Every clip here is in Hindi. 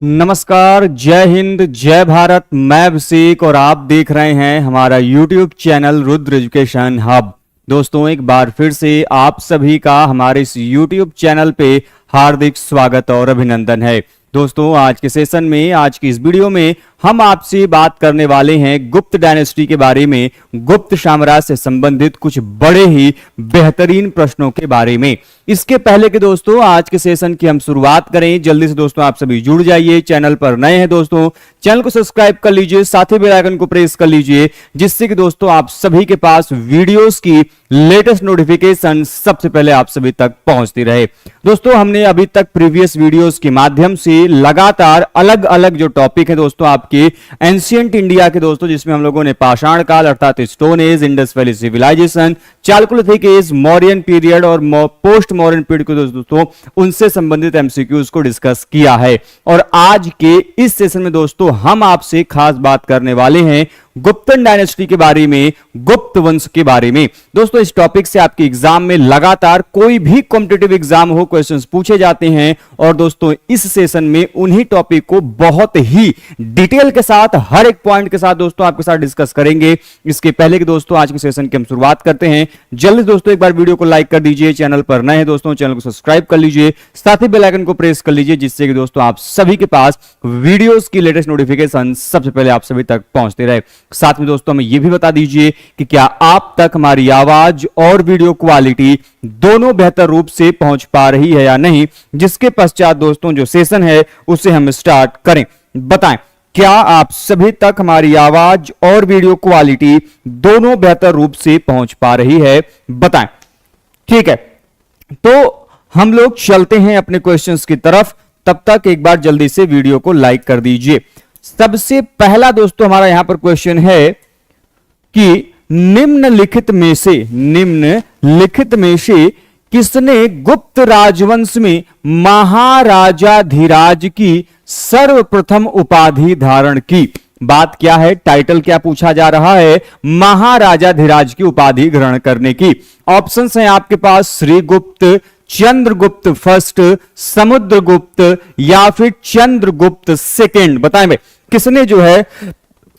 नमस्कार, जय हिंद, जय भारत। मैं अभिषेक और आप देख रहे हैं हमारा YouTube channel Rudra education hub. दोस्तों, एक बार फिर से आप सभी का हमारे इस YouTube चैनल पे हार्दिक स्वागत और अभिनंदन है। दोस्तों, आज के सेशन में, आज की इस वीडियो में हम आपसे बात करने वाले हैं गुप्त डायनेस्टी के बारे में, गुप्त साम्राज्य से संबंधित कुछ बड़े ही बेहतरीन प्रश्नों के बारे में। इसके पहले के दोस्तों, आज के सेशन की हम शुरुआत करें। जल्दी से दोस्तों आप सभी जुड़ जाइए। चैनल पर नए हैं दोस्तों, चैनल को सब्सक्राइब कर लीजिए, साथ ही बेल आइकन को प्रेस कर लीजिए, जिससे कि दोस्तों आप सभी के पास वीडियोस की लेटेस्ट नोटिफिकेशन सबसे पहले आप सभी तक पहुंचती रहे। दोस्तों, हमने अभी तक प्रीवियस वीडियोस के माध्यम से लगातार अलग अलग जो टॉपिक है दोस्तों आपके एंशिएंट इंडिया के दोस्तों, जिसमें हम लोगों ने पाषाण काल अर्थात stone age, Indus valley civilization, Chalukya age, Mauryan period और पोस्ट मॉडर्न पीरियड को दोस्तों उनसे संबंधित एमसीक्यूज को डिस्कस किया है। और आज के इस सेशन में दोस्तों हम आपसे खास बात करने वाले हैं गुप्तन डायनेस्टी के बारे में, गुप्त वंश के बारे में। दोस्तों, इस टॉपिक से आपके एग्जाम में लगातार कोई भी कॉम्पिटिटिव एग्जाम हो, क्वेश्चंस पूछे जाते हैं। और दोस्तों, इस सेशन में उन्हीं टॉपिक को बहुत ही डिटेल के साथ, हर एक पॉइंट के साथ दोस्तों आपके साथ डिस्कस करेंगे। इसके पहले कि दोस्तों आज के सेशन की हम शुरुआत करते हैं, जल्दी दोस्तों एक बार वीडियो को लाइक कर दीजिए। चैनल पर नए हैं दोस्तों, चैनल को सब्सक्राइब कर लीजिए, साथ ही बेल आइकन को प्रेस कर लीजिए, जिससे कि दोस्तों आप सभी के पास वीडियोस की लेटेस्ट नोटिफिकेशन सबसे पहले आप सभी तक पहुंचते रहे। साथ में दोस्तों हमें यह भी बता दीजिए कि क्या आप तक हमारी आवाज और वीडियो क्वालिटी दोनों बेहतर रूप से पहुंच पा रही है या नहीं, जिसके पश्चात दोस्तों जो सेशन है उसे हम स्टार्ट करें। बताएं, क्या आप सभी तक हमारी आवाज और वीडियो क्वालिटी दोनों बेहतर रूप से पहुंच पा रही है? बताएं। ठीक है, तो हम लोग चलते हैं अपने क्वेश्चंस की तरफ। तब तक एक बार जल्दी से वीडियो को लाइक कर दीजिए। सबसे पहला दोस्तों हमारा यहां पर क्वेश्चन है कि निम्नलिखित में से किसने गुप्त राजवंश में महाराजाधिराज की सर्वप्रथम उपाधि धारण की? बात क्या है, टाइटल क्या पूछा जा रहा है? महाराजाधिराज की उपाधि ग्रहण करने की। ऑप्शंस हैं आपके पास श्रीगुप्त, चंद्रगुप्त फर्स्ट, समुद्रगुप्त या फिर चंद्रगुप्त सेकंड। बताएं भाई, किसने जो है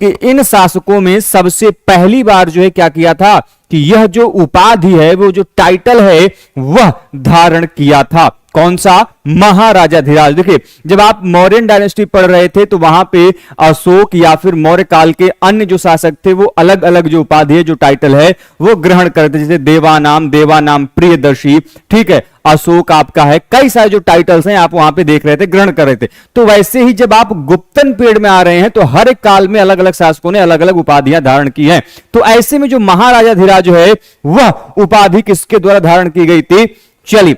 कि इन शासकों में सबसे पहली बार जो है क्या किया था कि यह जो उपाधि है, वो जो टाइटल है वह धारण किया था? कौन सा? महाराजाधिराज। देखिए, जब आप मौर्यन डायनेस्टी पढ़ रहे थे तो वहां पे अशोक या फिर मौर्य काल के अन्य जो शासक थे वो अलग अलग जो उपाधि है, जो टाइटल है वो ग्रहण करते, जैसे देवानाम प्रियदर्शी। ठीक है, अशोक आपका है, कई सारे जो टाइटल्स हैं आप वहां पे देख रहे थे, ग्रहण कर रहे थे। तो वैसे ही जब आप गुप्तन पीरियड में आ रहे हैं तो हर एक काल में अलग अलग शासकों ने अलग अलग उपाधियां धारण की हैं। तो ऐसे में जो महाराजाधिराज जो है वह उपाधि किसके द्वारा धारण की गई थी? चलिए,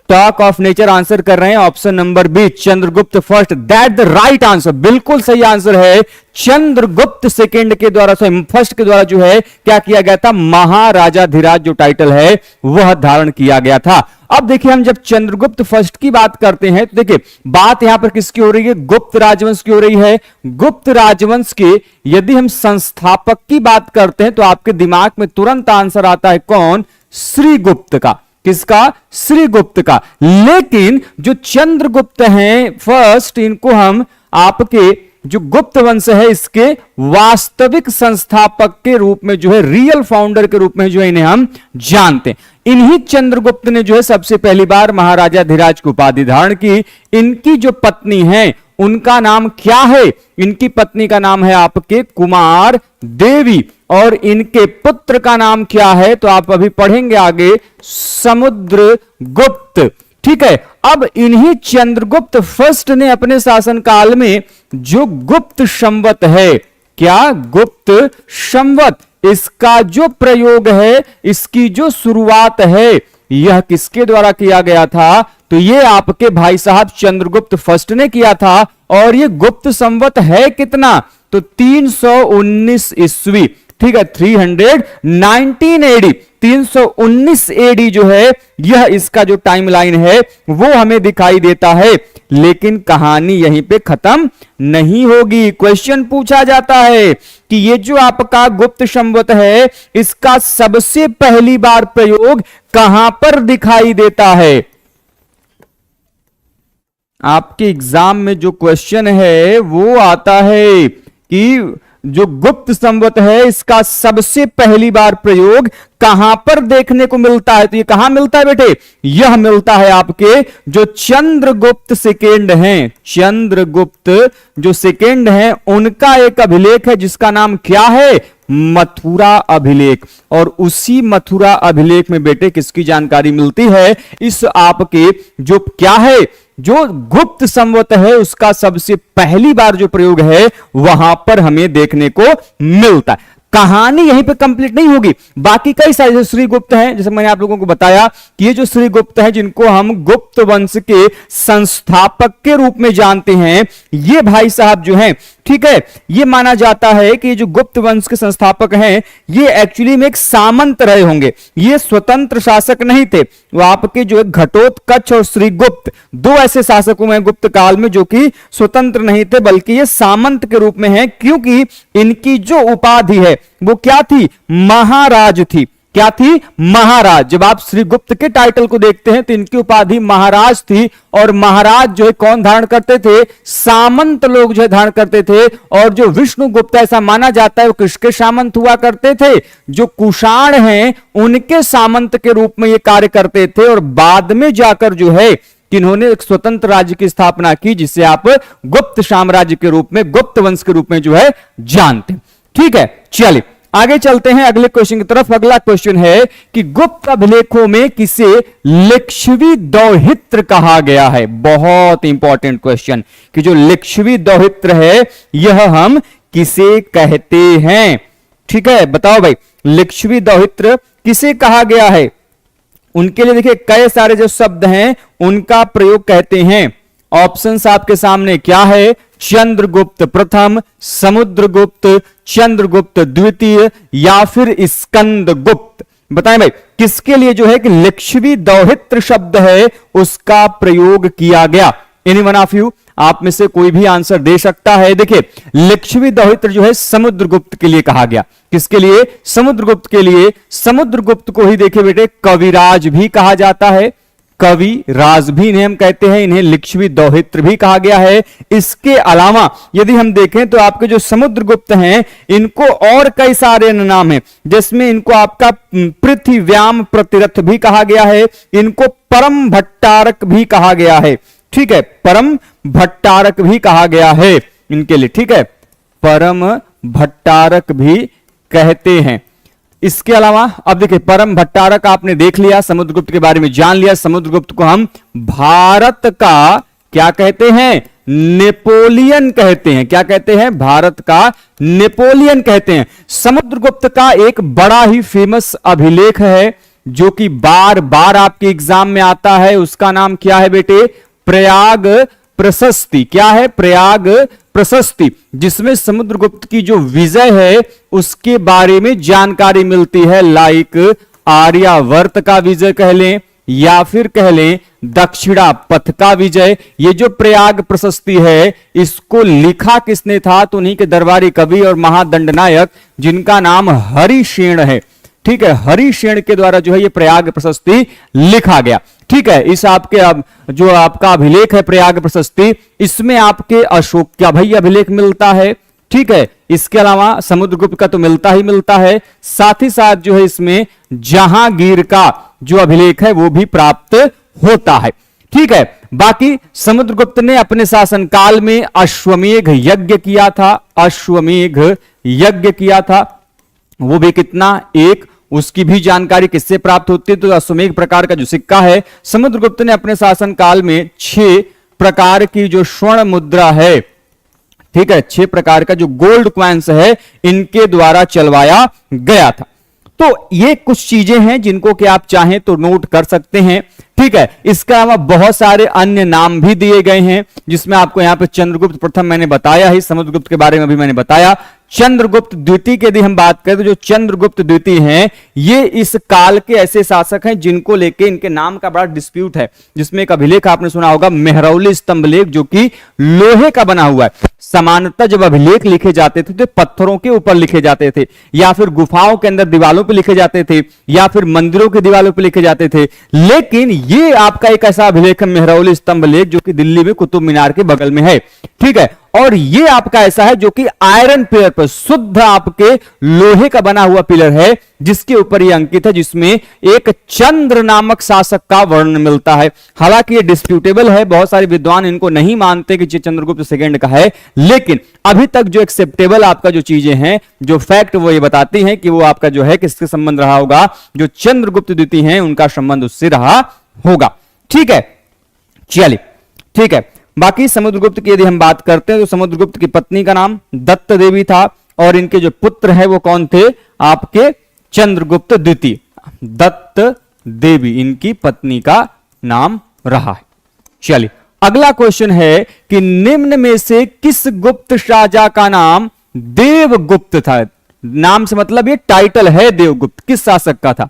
टॉक ऑफ नेचर आंसर कर रहे हैं option number B, Chandragupta first. That the right answer, बिल्कुल सही आंसर है। चंद्रगुप्त सेकंड के द्वारा, फर्स्ट के द्वारा जो है क्या किया गया था? महाराजाधिराज जो टाइटल है वह धारण किया गया था। अब देखिए, हम जब चंद्रगुप्त फर्स्ट की बात करते हैं तो देखिए बात यहां पर किसकी हो रही है? गुप्त राजवंश की हो रही है। गुप्त राजवंश के यदि हम संस्थापक की बात करते हैं तो आपके दिमाग में तुरंत आंसर आता है कौन? श्रीगुप्त का। किसका? श्रीगुप्त का। लेकिन जो चंद्रगुप्त हैं फर्स्ट, इनको हम आपके जो गुप्त वंश है इसके वास्तविक संस्थापक के रूप में जो है, रियल फाउंडर के रूप में जो है इन्हें हम जानते हैं। इन्हीं चंद्रगुप्त ने जो है सबसे पहली बार महाराजाधिराज की उपाधि धारण की। इनकी जो पत्नी है उनका नाम क्या है? इनकी पत्नी का नाम है आपके कुमार देवी, और इनके पुत्र का नाम क्या है? तो आप अभी पढ़ेंगे आगे, समुद्रगुप्त। ठीक है, अब इन्हीं चंद्रगुप्त फर्स्ट ने अपने शासनकाल में जो गुप्त संवत है, क्या? गुप्त संवत, इसका जो प्रयोग है, इसकी जो शुरुआत है, यह किसके द्वारा किया गया था? तो ये आपके भाई साहब चंद्रगुप्त फर्स्ट ने किया था। और ये गुप्त संवत है कितना? तो 319 ईस्वी। ठीक है, 319 एडी, 319 एडी जो है यह इसका जो टाइमलाइन है वो हमें दिखाई देता है। लेकिन कहानी यहीं पे खत्म नहीं होगी। क्वेश्चन पूछा जाता है कि ये जो आपका गुप्त संवत है इसका सबसे पहली बार प्रयोग कहां पर दिखाई देता है? आपके एग्जाम में जो क्वेश्चन है वो आता है कि जो गुप्त संवत है इसका सबसे पहली बार प्रयोग कहां पर देखने को मिलता है। तो ये कहां मिलता है बेटे, यह मिलता है आपके जो चंद्रगुप्त सेकेंड हैं, चंद्रगुप्त जो सेकेंड हैं उनका एक अभिलेख है जिसका नाम क्या है, मथुरा अभिलेख। और उसी मथुरा अभिलेख में बेटे किसकी जानकारी मिलती है, इस आपके जो क्या है जो गुप्त संवत है उसका सबसे पहली बार जो प्रयोग है वहां पर हमें देखने को मिलता है। कहानी यहीं पे कंप्लीट नहीं होगी, बाकी कई सारे जो श्रीगुप्त हैं, जैसे मैंने आप लोगों को बताया कि ये जो श्रीगुप्त हैं जिनको हम गुप्त वंश के संस्थापक के रूप में जानते हैं, ये भाई साहब जो हैं, ठीक है, ये माना जाता है कि जो गुप्त वंश के संस्थापक हैं ये एक्चुअली में एक सामंत रहे होंगे, ये स्वतंत्र शासक नहीं थे। वो आपके जो घटोत्कच और श्रीगुप्त दो ऐसे शासकों में गुप्त काल में जो कि स्वतंत्र नहीं थे बल्कि ये सामंत के रूप में हैं, क्योंकि इनकी जो उपाधि है वो क्या थी, महाराज थी। क्या थी, महाराज। जब आप श्रीगुप्त के टाइटल को देखते हैं तो इनकी उपाधि महाराज थी, और महाराज जो है कौन धारण करते थे, सामंत लोग जो है धारण करते थे। और जो विष्णुगुप्त ऐसा माना जाता है वो किसके सामंत हुआ करते थे, जो कुषाण हैं उनके सामंत के रूप में ये कार्य करते थे। और बाद में जाकर जो है किन्होंने एक स्वतंत्र राज्य की स्थापना की जिसे आप गुप्त साम्राज्य के रूप में, गुप्त वंश के रूप में जो है जानते हैं। ठीक है, चलिए आगे चलते हैं अगले क्वेश्चन की तरफ। अगला क्वेश्चन है कि गुप्त अभिलेखों में किसे लिच्छवी दौहित्र कहा गया है। बहुत इंपॉर्टेंट क्वेश्चन कि जो लिच्छवी दौहित्र है यह हम किसे कहते हैं। ठीक है, बताओ भाई, लिच्छवी दौहित्र किसे कहा गया है। उनके लिए देखिए कई सारे जो शब्द हैं उनका प्रयोग कहते हैं। ऑप्शंस आपके सामने क्या है, चंद्रगुप्त प्रथम, समुद्रगुप्त, चंद्रगुप्त द्वितीय या फिर स्कंदगुप्त। बताएं भाई किसके लिए जो है कि लिच्छवी दौहित्र शब्द है उसका प्रयोग किया गया। एनी वन ऑफ यू, आप में से कोई भी आंसर दे सकता है। देखिए लिच्छवी दौहित्र जो है समुद्रगुप्त के लिए कहा गया। किसके लिए, समुद्रगुप्त के लिए। समुद्रगुप्त को ही देखिए बेटे कविराज भी कहा जाता है, कवि राज भी इन्हें हम कहते हैं, इन्हें लिच्छवी दौहित्र भी कहा गया है। इसके अलावा यदि हम देखें तो आपके जो समुद्रगुप्त हैं इनको और कई सारे नाम हैं, जिसमें इनको आपका पृथ्व्याम प्रतिरथ भी कहा गया है, इनको परम भट्टारक भी कहा गया है। ठीक है, परम भट्टारक भी कहा गया है इनके लिए। ठीक है, परम भट्टारक भी कहते हैं। इसके अलावा अब देखिए परम भट्टारक आपने देख लिया, समुद्रगुप्त के बारे में जान लिया। समुद्रगुप्त को हम भारत का क्या कहते हैं, नेपोलियन कहते हैं। क्या कहते हैं, भारत का नेपोलियन कहते हैं। समुद्रगुप्त का एक बड़ा ही फेमस अभिलेख है जो कि बार बार आपके एग्जाम में आता है, उसका नाम क्या है बेटे, प्रयाग प्रशस्ति। क्या है, प्रयाग प्रशस्ति, जिसमें समुद्रगुप्त की जो विजय है उसके बारे में जानकारी मिलती है। लाइक आर्यावर्त का विजय कह लें या फिर कह लें दक्षिणा पथ का विजय। ये जो प्रयाग प्रशस्ति है इसको लिखा किसने था, तो उन्हीं के दरबारी कवि और महादंडनायक जिनका नाम हरिसेन है। ठीक है, हरिसेन के द्वारा जो है ये प्रयाग प्रशस्ति लिखा गया। ठीक है, इस आपके जो आपका अभिलेख है प्रयाग प्रशस्ति, इसमें आपके अशोक का भाई अभिलेख मिलता है। ठीक है, इसके अलावा समुद्रगुप्त का तो मिलता ही मिलता है, साथ ही साथ जो है इसमें जहांगीर का जो अभिलेख है वो भी प्राप्त होता है। ठीक है, बाकी समुद्रगुप्त ने अपने शासनकाल में अश्वमेघ यज्ञ किया था, अश्वमेघ यज्ञ किया था, वो भी कितना, एक। उसकी भी जानकारी किससे प्राप्त होती है, तो अश्वमेघ प्रकार का जो सिक्का है समुद्रगुप्त ने अपने शासनकाल में 6 प्रकार की जो स्वर्ण मुद्रा है, ठीक है, 6 प्रकार का जो गोल्ड क्वाइंस है इनके द्वारा चलवाया गया था। तो ये कुछ चीजें हैं जिनको कि आप चाहें तो नोट कर सकते हैं। ठीक है, इसके अलावा बहुत सारे अन्य नाम भी दिए गए हैं जिसमें आपको यहां पे चंद्रगुप्त प्रथम मैंने बताया ही, समुद्रगुप्त के बारे में भी मैंने बताया, चंद्रगुप्त द्वितीय की यदि हम बात करें तो जो चंद्रगुप्त द्वितीय हैं ये इस काल के ऐसे शासक हैं जिनको लेके इनके नाम का बड़ा डिस्प्यूट है, जिसमें एक अभिलेख आपने सुना होगा मेहरौली स्तंभ लेख, जो कि लोहे का बना हुआ है। सामान्यतः जब अभिलेख लिखे जाते थे तो पत्थरों के ऊपर लिखे जाते थे, या फिर गुफाओं के अंदर दीवालों पर लिखे जाते थे, या फिर मंदिरों की दीवालों पर लिखे जाते थे। लेकिन ये आपका एक ऐसा अभिलेख है मेहरौली स्तंभ लेख जो कि दिल्ली में कुतुब मीनार के बगल में है, ठीक है। और ये आपका ऐसा है जो कि आयरन पिलर पर, शुद्ध आपके लोहे का बना हुआ पिलर है, जिसके ऊपर ये अंकित है, जिसमें एक चंद्र नामक शासक का वर्णन मिलता है। हालांकि ये डिस्प्यूटेबल है, बहुत सारे विद्वान इनको नहीं मानते कि ये चंद्रगुप्त सेकंड का है, लेकिन अभी तक जो एक्सेप्टेबल आपका जो चीजें हैं, जो फैक्ट वो ये बताती हैं कि वो आपका जो है किसके संबंध रहा होगा, जो चंद्रगुप्त द्वितीय हैं उनका संबंध उससे रहा होगा, ठीक है। चलिए ठीक है, बाकी समुद्रगुप्त की यदि हम बात करते हैं तो समुद्रगुप्त की पत्नी का नाम दत्त देवी था, और इनके जो पुत्र है वो कौन थे, आपके चंद्रगुप्त द्वितीय। दत्त देवी इनकी पत्नी का नाम रहा है। चलिए अगला क्वेश्चन है कि निम्न में से किस गुप्त राजा का नाम देवगुप्त था। नाम से मतलब ये टाइटल है देवगुप्त, किस शासक का था,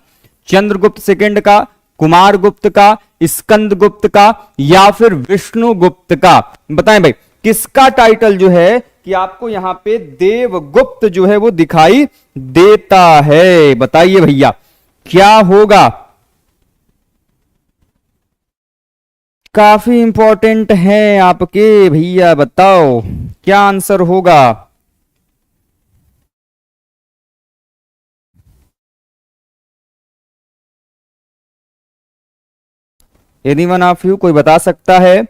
चंद्रगुप्त सेकंड का, कुमारगुप्त का, स्कंदगुप्त का, या फिर विष्णुगुप्त का। बताएं भाई किसका टाइटल जो है कि आपको यहां पे देवगुप्त जो है वो दिखाई देता है, बताइए भैया क्या होगा। काफी इंपॉर्टेंट है आपके भैया, बताओ क्या आंसर होगा। एनीवन ऑफ यू कोई बता सकता है।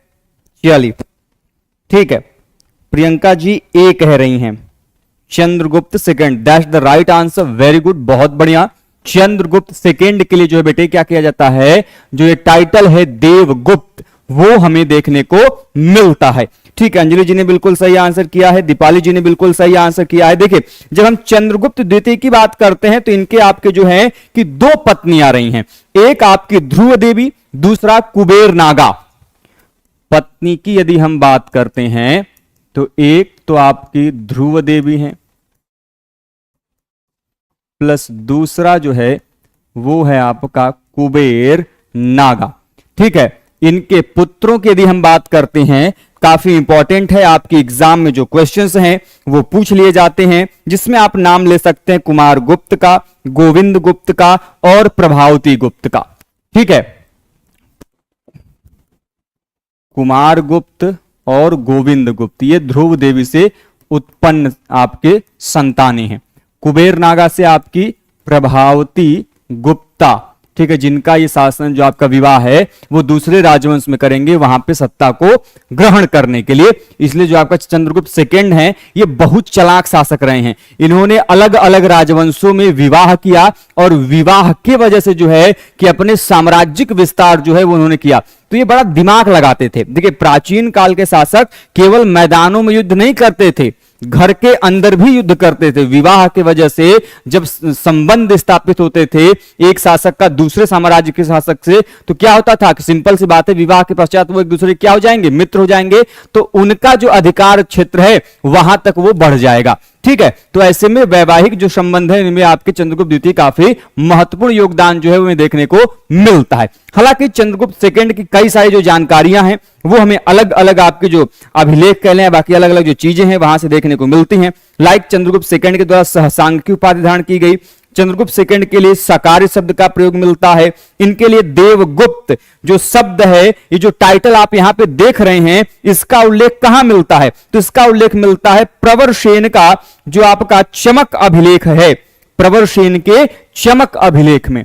चलिए ठीक है, प्रियंका जी ए कह रही हैं Chandragupta second, that's the right answer, very good, बहुत बढ़िया। चंद्रगुप्त सेकंड के लिए जो है बेटे क्या किया जाता है, जो ये टाइटल है देवगुप्त वो हमें देखने को मिलता है, ठीक है। अंजलि जी ने बिल्कुल सही आंसर किया है, दीपाली जी ने बिल्कुल सही आंसर किया है। देखिए जब हम चंद्रगुप्त द्वितीय की बात करते हैं तो इनके आपके जो है कि दो पत्नी आ रही हैं, एक आपकी ध्रुव देवी, दूसरा कुबेर नागा। पत्नी की यदि हम बात करते हैं तो एक तो आपकी ध्रुव देवी है, प्लस दूसरा जो है वो है आपका कुबेर नागा, ठीक है। इनके पुत्रों की यदि हम बात करते हैं, काफी इंपॉर्टेंट है, आपकी एग्जाम में जो क्वेश्चंस हैं वो पूछ लिए जाते हैं, जिसमें आप नाम ले सकते हैं कुमार गुप्त का, गोविंद गुप्त का और प्रभावती गुप्त का, ठीक है। कुमार गुप्त और गोविंद गुप्त ये ध्रुव देवी से उत्पन्न आपके संतानें हैं। कुबेर नागा से आपकी प्रभावती गुप्ता, ठीक है, जिनका ये शासन जो आपका विवाह है वो दूसरे राजवंश में करेंगे वहां पे सत्ता को ग्रहण करने के लिए। इसलिए जो आपका चंद्रगुप्त सेकंड है ये बहुत चालाक शासक रहे हैं, इन्होंने अलग अलग राजवंशों में विवाह किया और विवाह के वजह से जो है कि अपने साम्राज्यिक विस्तार जो है वो उन्होंने किया। तो ये बड़ा दिमाग लगाते थे। देखिए प्राचीन काल के शासक केवल मैदानों में युद्ध नहीं करते थे, घर के अंदर भी युद्ध करते थे। विवाह के वजह से जब संबंध स्थापित होते थे एक शासक का दूसरे साम्राज्य के शासक से, तो क्या होता था कि सिंपल सी बात है, विवाह के पश्चात वो एक दूसरे क्या हो जाएंगे, मित्र हो जाएंगे, तो उनका जो अधिकार क्षेत्र है वहां तक वो बढ़ जाएगा, ठीक है। तो ऐसे में वैवाहिक जो संबंध है इनमें आपके चंद्रगुप्त द्वितीय काफी महत्वपूर्ण योगदान जो है वो देखने को मिलता है। हालांकि चंद्रगुप्त सेकंड की कई सारी जो जानकारियां हैं वो हमें अलग अलग आपके जो अभिलेख कह लें, बाकी अलग अलग जो चीजें हैं वहां से देखने को मिलती हैं। लाइक चंद्रगुप्त सेकंड के द्वारा सहसांग की उपाधि धारण की गई, चंद्रगुप्त सेकंड के लिए सकार शब्द का प्रयोग मिलता है, इनके लिए देवगुप्त जो शब्द है, ये जो टाइटल आप यहां पे देख रहे हैं, इसका उल्लेख कहां मिलता है, तो इसका उल्लेख मिलता है प्रवरसेन का जो आपका चमक अभिलेख है, प्रवरसेन के चमक अभिलेख में,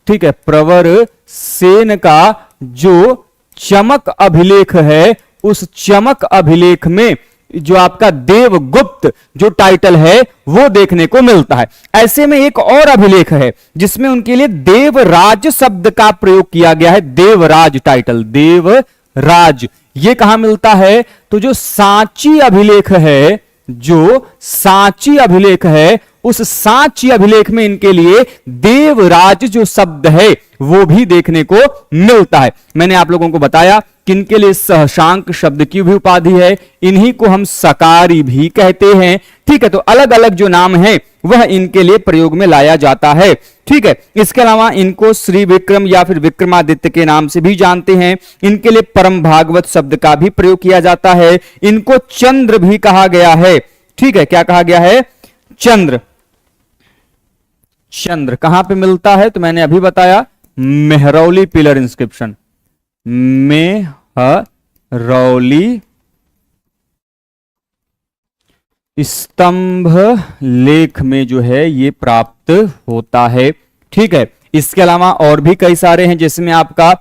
ठीक है। प्रवरसेन का जो चमक अभिलेख है उस चमक अभिलेख में जो आपका देवगुप्त जो टाइटल है वो देखने को मिलता है। ऐसे में एक और अभिलेख है जिसमें उनके लिए देवराज शब्द का प्रयोग किया गया है, देवराज टाइटल, देवराज, ये कहां मिलता है, तो जो सांची अभिलेख है, जो सांची अभिलेख है उस सांची अभिलेख में इनके लिए देवराज जो शब्द है वो भी देखने को मिलता है। मैंने आप लोगों को बताया किनके लिए सहशांक शब्द की भी उपाधि है, इन्हीं को हम सकारी भी कहते हैं। ठीक है, तो अलग अलग जो नाम है वह इनके लिए प्रयोग में लाया जाता है। ठीक है, इसके अलावा इनको श्री विक्रम या फिर विक्रमादित्य के नाम से भी जानते हैं। इनके लिए परम भागवत शब्द का भी प्रयोग किया जाता है। इनको चंद्र भी कहा गया है। ठीक है, क्या कहा गया है? चंद्र। चंद्र कहां पे मिलता है? तो मैंने अभी बताया, मेहरौली पिलर इंस्क्रिप्शन, मेहरौली स्तंभ लेख में जो है ये प्राप्त होता है। ठीक है, इसके अलावा और भी कई सारे हैं, जिसमें आपका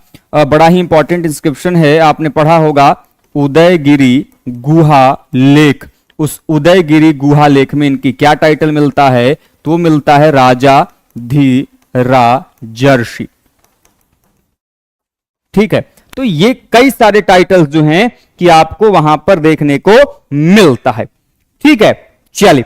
बड़ा ही इंपॉर्टेंट इंस्क्रिप्शन है, आपने पढ़ा होगा उदयगिरी गुहा लेख। उस उदयगिरी गुहा लेख में इनकी क्या टाइटल मिलता है? तो मिलता है राजा धीराजर्षि। ठीक है, तो ये कई सारे टाइटल्स जो हैं कि आपको वहां पर देखने को मिलता है। ठीक है, चलिए,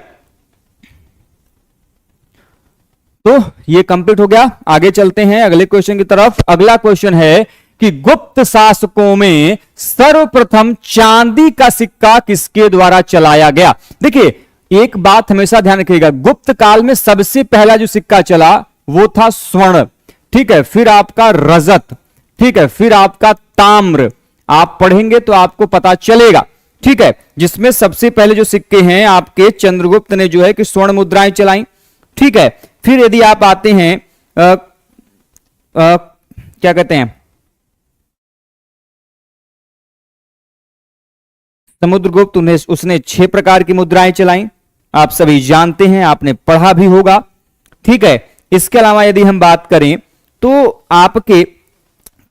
तो ये कंप्लीट हो गया। आगे चलते हैं अगले क्वेश्चन की तरफ। अगला क्वेश्चन है कि गुप्त शासकों में सर्वप्रथम चांदी का सिक्का किसके द्वारा चलाया गया? देखिए, एक बात हमेशा ध्यान रखिएगा, गुप्त काल में सबसे पहला जो सिक्का चला वो था स्वर्ण। ठीक है, फिर आपका रजत। ठीक है, फिर आपका ताम्र। आप पढ़ेंगे तो आपको पता चलेगा। ठीक है, जिसमें सबसे पहले जो सिक्के हैं आपके चंद्रगुप्त ने जो है कि स्वर्ण मुद्राएं चलाई। ठीक है, फिर यदि आप आते हैं क्या कहते हैं, समुद्रगुप्त, उसने 6 प्रकार की मुद्राएं चलाई। आप सभी जानते हैं, आपने पढ़ा भी होगा। ठीक है, इसके अलावा यदि हम बात करें तो आपके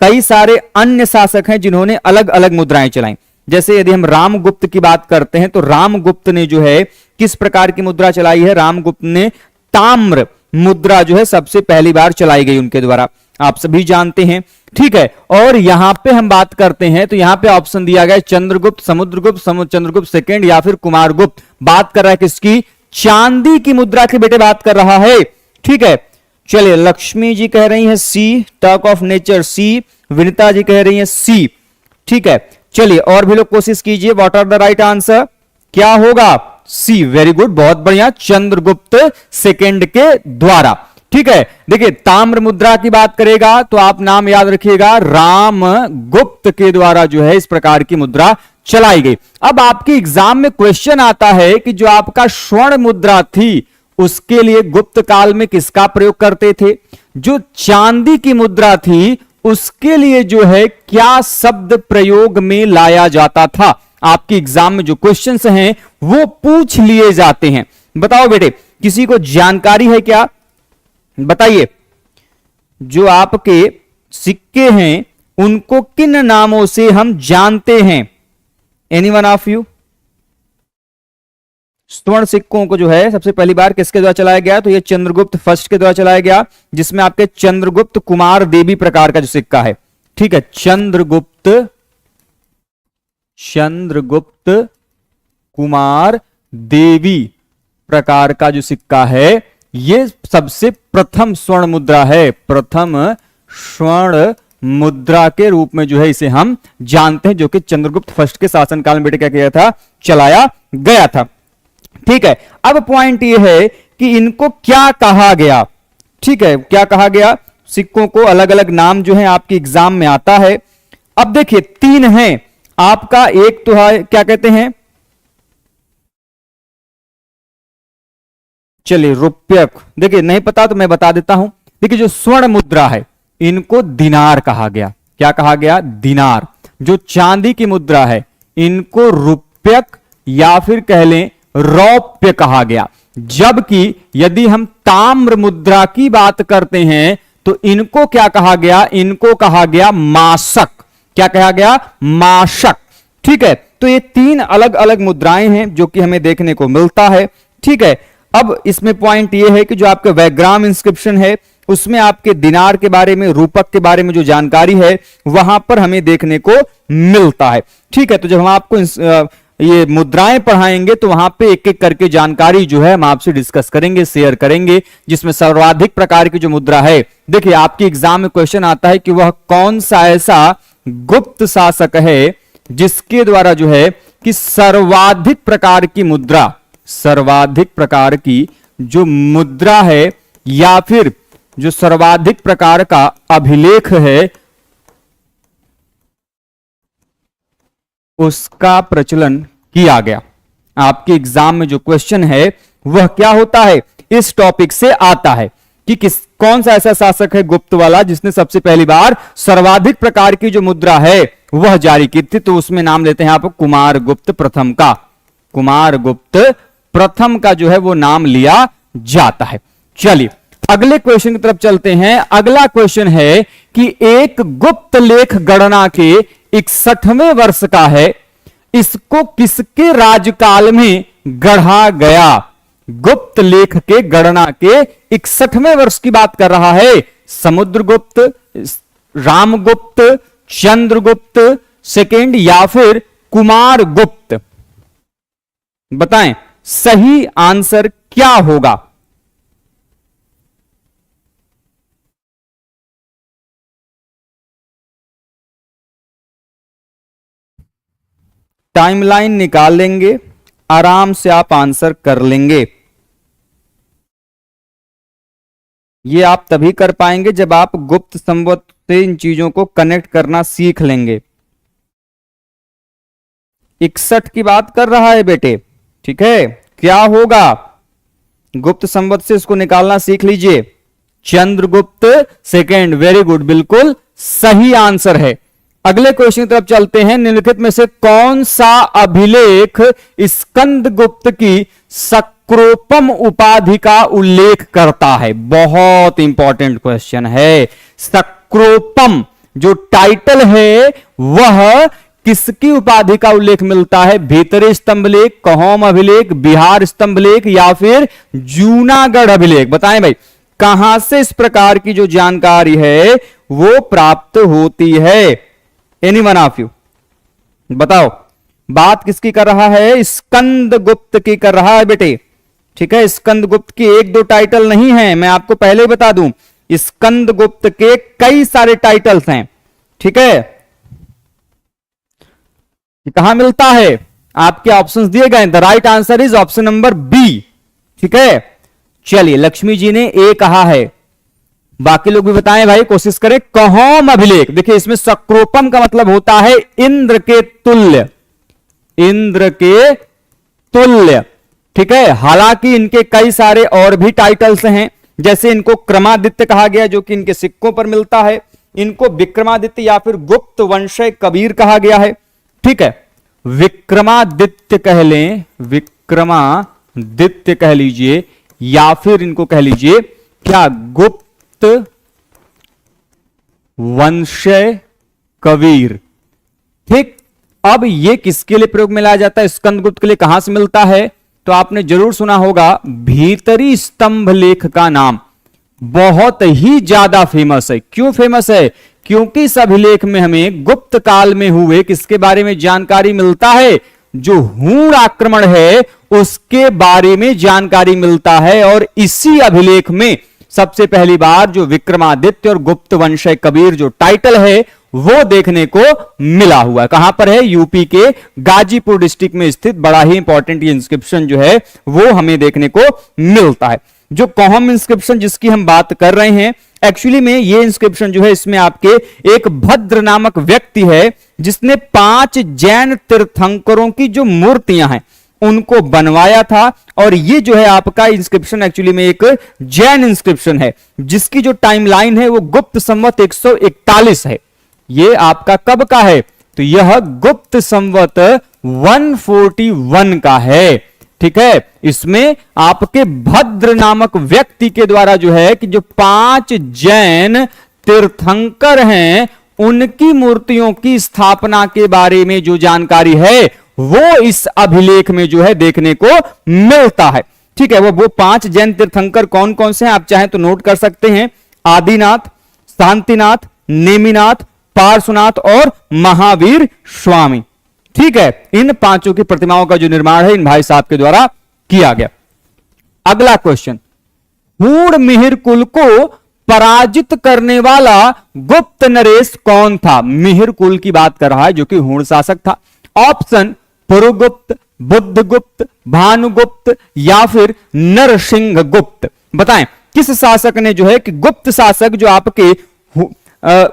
कई सारे अन्य शासक हैं जिन्होंने अलग अलग मुद्राएं चलाई। जैसे यदि हम रामगुप्त की बात करते हैं तो रामगुप्त ने जो है किस प्रकार की मुद्रा चलाई है? रामगुप्त ने ताम्र मुद्रा जो है सबसे पहली बार चलाई गई उनके द्वारा, आप सभी जानते हैं। ठीक है, और यहां पे हम बात करते हैं तो यहां पे ऑप्शन दिया गया चंद्रगुप्त, समुद्रगुप्त, चंद्रगुप्त सेकेंड या फिर कुमारगुप्त। बात कर रहा है किसकी? चांदी की मुद्रा की बेटे बात कर रहा है। ठीक है, चलिए, लक्ष्मी जी कह रही है सी, टॉक ऑफ नेचर सी, विनीता जी कह रही है सी। ठीक है, चलिए और भी लोग कोशिश कीजिए। What are the right answer? क्या होगा? सी। वेरी गुड, बहुत बढ़िया, चंद्रगुप्त सेकेंड के द्वारा। ठीक है, देखिए ताम्र मुद्रा की बात करेगा तो आप नाम याद रखिएगा, रामगुप्त के द्वारा जो है इस प्रकार की मुद्रा चलाई गई। अब आपके एग्जाम में क्वेश्चन आता है कि जो आपका स्वर्ण मुद्रा थी उसके लिए गुप्त काल में किसका प्रयोग करते थे? जो चांदी की मुद्रा थी उसके लिए जो है क्या शब्द प्रयोग में लाया जाता था? आपके एग्जाम में जो क्वेश्चंस हैं वो पूछ लिए जाते हैं। बताओ बेटे, किसी को जानकारी है क्या? बताइए, जो आपके सिक्के हैं उनको किन नामों से हम जानते हैं? Anyone of you? स्वर्ण सिक्कों को जो है सबसे पहली बार किसके द्वारा चलाया गया? तो ये चंद्रगुप्त फर्स्ट के द्वारा चलाया गया, जिसमें आपके चंद्रगुप्त कुमार देवी प्रकार का जो सिक्का है। ठीक है, चंद्रगुप्त कुमार देवी प्रकार का जो सिक्का है ये सबसे प्रथम स्वर्ण मुद्रा है। प्रथम स्वर्ण मुद्रा के रूप में जो है इसे हम जानते हैं, जो कि चंद्रगुप्त फर्स्ट के शासनकाल में बेटे क्या किया था? चलाया गया था। ठीक है, अब पॉइंट ये है कि इनको क्या कहा गया? ठीक है, क्या कहा गया? सिक्कों को अलग अलग नाम जो है आपके एग्जाम में आता है। अब देखिए 3 हैं आपका, एक तो है क्या कहते हैं, चलिए रुपयक। देखिए नहीं पता तो मैं बता देता हूं। देखिए जो स्वर्ण मुद्रा है इनको दिनार कहा गया। क्या कहा गया? दिनार। जो चांदी की मुद्रा है इनको रुपयक या फिर कह लें रौप्य कहा गया। जबकि यदि हम ताम्र मुद्रा की बात करते हैं तो इनको क्या कहा गया? इनको कहा गया माशक। क्या कहा गया? माशक। ठीक है, तो ये 3 अलग अलग मुद्राएं हैं जो कि हमें देखने को मिलता है। ठीक है, अब इसमें पॉइंट ये है कि जो आपके वैग्राम इंस्क्रिप्शन है उसमें आपके दिनार के बारे में, रूपक के बारे में जो जानकारी है वहां पर हमें देखने को मिलता है। ठीक है, तो जब हम आपको ये मुद्राएं पढ़ाएंगे तो वहां पे एक एक करके जानकारी जो है हम आपसे डिस्कस करेंगे, शेयर करेंगे। जिसमें सर्वाधिक प्रकार की जो मुद्रा है, देखिए आपके एग्जाम में क्वेश्चन आता है कि वह कौन सा ऐसा गुप्त शासक है जिसके द्वारा जो है कि सर्वाधिक प्रकार की मुद्रा, सर्वाधिक प्रकार की जो मुद्रा है या फिर जो सर्वाधिक प्रकार का अभिलेख है उसका प्रचलन किया गया। आपके एग्जाम में जो क्वेश्चन है वह क्या होता है, इस टॉपिक से आता है कि कौन सा ऐसा शासक है गुप्त वाला जिसने सबसे पहली बार सर्वाधिक प्रकार की जो मुद्रा है वह जारी की थी। तो उसमें नाम लेते हैं आप कुमारगुप्त प्रथम का, कुमारगुप्त प्रथम का जो है वो नाम लिया जाता है। चलिए अगले क्वेश्चन की तरफ चलते हैं। अगला क्वेश्चन है कि एक गुप्त लेख गणना के 61वें वर्ष का है, इसको किसके राजकाल में गढ़ा गया। गुप्त लेख के गणना के 61वें वर्ष की बात कर रहा है। समुद्रगुप्त, रामगुप्त, चंद्रगुप्त सेकेंड या फिर कुमारगुप्त, बताएं सही आंसर क्या होगा। टाइमलाइन निकाल लेंगे, आराम से आप आंसर कर लेंगे। ये आप तभी कर पाएंगे जब आप गुप्त संवत से इन चीजों को कनेक्ट करना सीख लेंगे। 61 की बात कर रहा है बेटे, ठीक है। क्या होगा, गुप्त संवत से इसको निकालना सीख लीजिए। चंद्रगुप्त सेकेंड, वेरी गुड, बिल्कुल सही आंसर है। अगले क्वेश्चन की तरफ चलते हैं। निम्नलिखित में से कौन सा अभिलेख स्कंदगुप्त की सक्रोपम उपाधि का उल्लेख करता है। बहुत इंपॉर्टेंट क्वेश्चन है। सक्रोपम जो टाइटल है वह किसकी उपाधि का उल्लेख मिलता है। भीतरी स्तंभलेख, कहोम अभिलेख, बिहार स्तंभलेख या फिर जूनागढ़ अभिलेख। बताएं भाई कहां से इस प्रकार की जो जानकारी है वो प्राप्त होती है। एनी वन ऑफ यू बताओ, बात किसकी कर रहा है, स्कंदगुप्त की कर रहा है बेटे, ठीक है। स्कंदगुप्त की एक दो टाइटल नहीं है, मैं आपको पहले ही बता दूं स्कंदगुप्त के कई सारे टाइटल्स हैं, ठीक है। कहां मिलता है, आपके ऑप्शंस दिए गए, the right answer is option number B, ठीक है। चलिए लक्ष्मी जी ने ए कहा है, बाकी लोग भी बताएं भाई, कोशिश करें। कहोम अभिलेख, देखिए इसमें सक्रोपम का मतलब होता है इंद्र के तुल्य, इंद्र के तुल्य, ठीक है। हालांकि इनके कई सारे और भी टाइटल्स हैं, जैसे इनको क्रमादित्य कहा गया जो कि इनके सिक्कों पर मिलता है, इनको विक्रमादित्य या फिर गुप्त वंशय कबीर कहा गया है, ठीक है। विक्रमादित्य कह लें, विक्रमादित्य कह लीजिए या फिर इनको कह लीजिए क्या, गुप्त वंशय कबीर, ठीक। अब ये किसके लिए प्रयोग में लाया जाता है, स्कंदगुप्त के लिए कहां से मिलता है, तो आपने जरूर सुना होगा भीतरी स्तंभ लेख का नाम बहुत ही ज्यादा फेमस है। क्यों फेमस है, क्योंकि इस अभिलेख में हमें गुप्त काल में हुए किसके बारे में जानकारी मिलता है, जो हूण आक्रमण है उसके बारे में जानकारी मिलता है। और इसी अभिलेख में सबसे पहली बार जो विक्रमादित्य और गुप्त वंशय कबीर जो टाइटल है वो देखने को मिला हुआ है। कहां पर है, यूपी के गाजीपुर डिस्ट्रिक्ट में स्थित बड़ा ही इंपॉर्टेंट ये इंस्क्रिप्शन जो है वो हमें देखने को मिलता है। जो कॉमन इंस्क्रिप्शन जिसकी हम बात कर रहे हैं, एक्चुअली में ये इंस्क्रिप्शन जो है इसमें आपके एक भद्र नामक व्यक्ति है जिसने 5 जैन तीर्थंकरों की जो मूर्तियां हैं उनको बनवाया था। और ये जो है आपका इंस्क्रिप्शन एक्चुअली में एक जैन इंस्क्रिप्शन है जिसकी जो टाइमलाइन है वो गुप्त संवत 141 है। ये आपका कब का है, तो यह गुप्त संवत 141 का है, ठीक है। इसमें आपके भद्र नामक व्यक्ति के द्वारा जो है कि जो 5 जैन तीर्थंकर हैं उनकी मूर्तियों की स्थापना के बारे में जो जानकारी है वो इस अभिलेख में जो है देखने को मिलता है, ठीक है। वो 5 जैन तीर्थंकर कौन कौन से हैं आप चाहें तो नोट कर सकते हैं। आदिनाथ, शांतिनाथ, नेमिनाथ, पार्श्वनाथ और महावीर स्वामी, ठीक है। इन 5 की प्रतिमाओं का जो निर्माण है इन भाई साहब के द्वारा किया गया। अगला क्वेश्चन, हूण मिहिर कुल को पराजित करने वाला गुप्त नरेश कौन था? मिहिर कुल की बात कर रहा है, जो कि हूण शासक था। ऑप्शन पुरुगुप्त, बुद्धगुप्त, भानुगुप्त या फिर नरसिंह गुप्त। बताएं किस शासक ने जो है कि गुप्त शासक जो आपके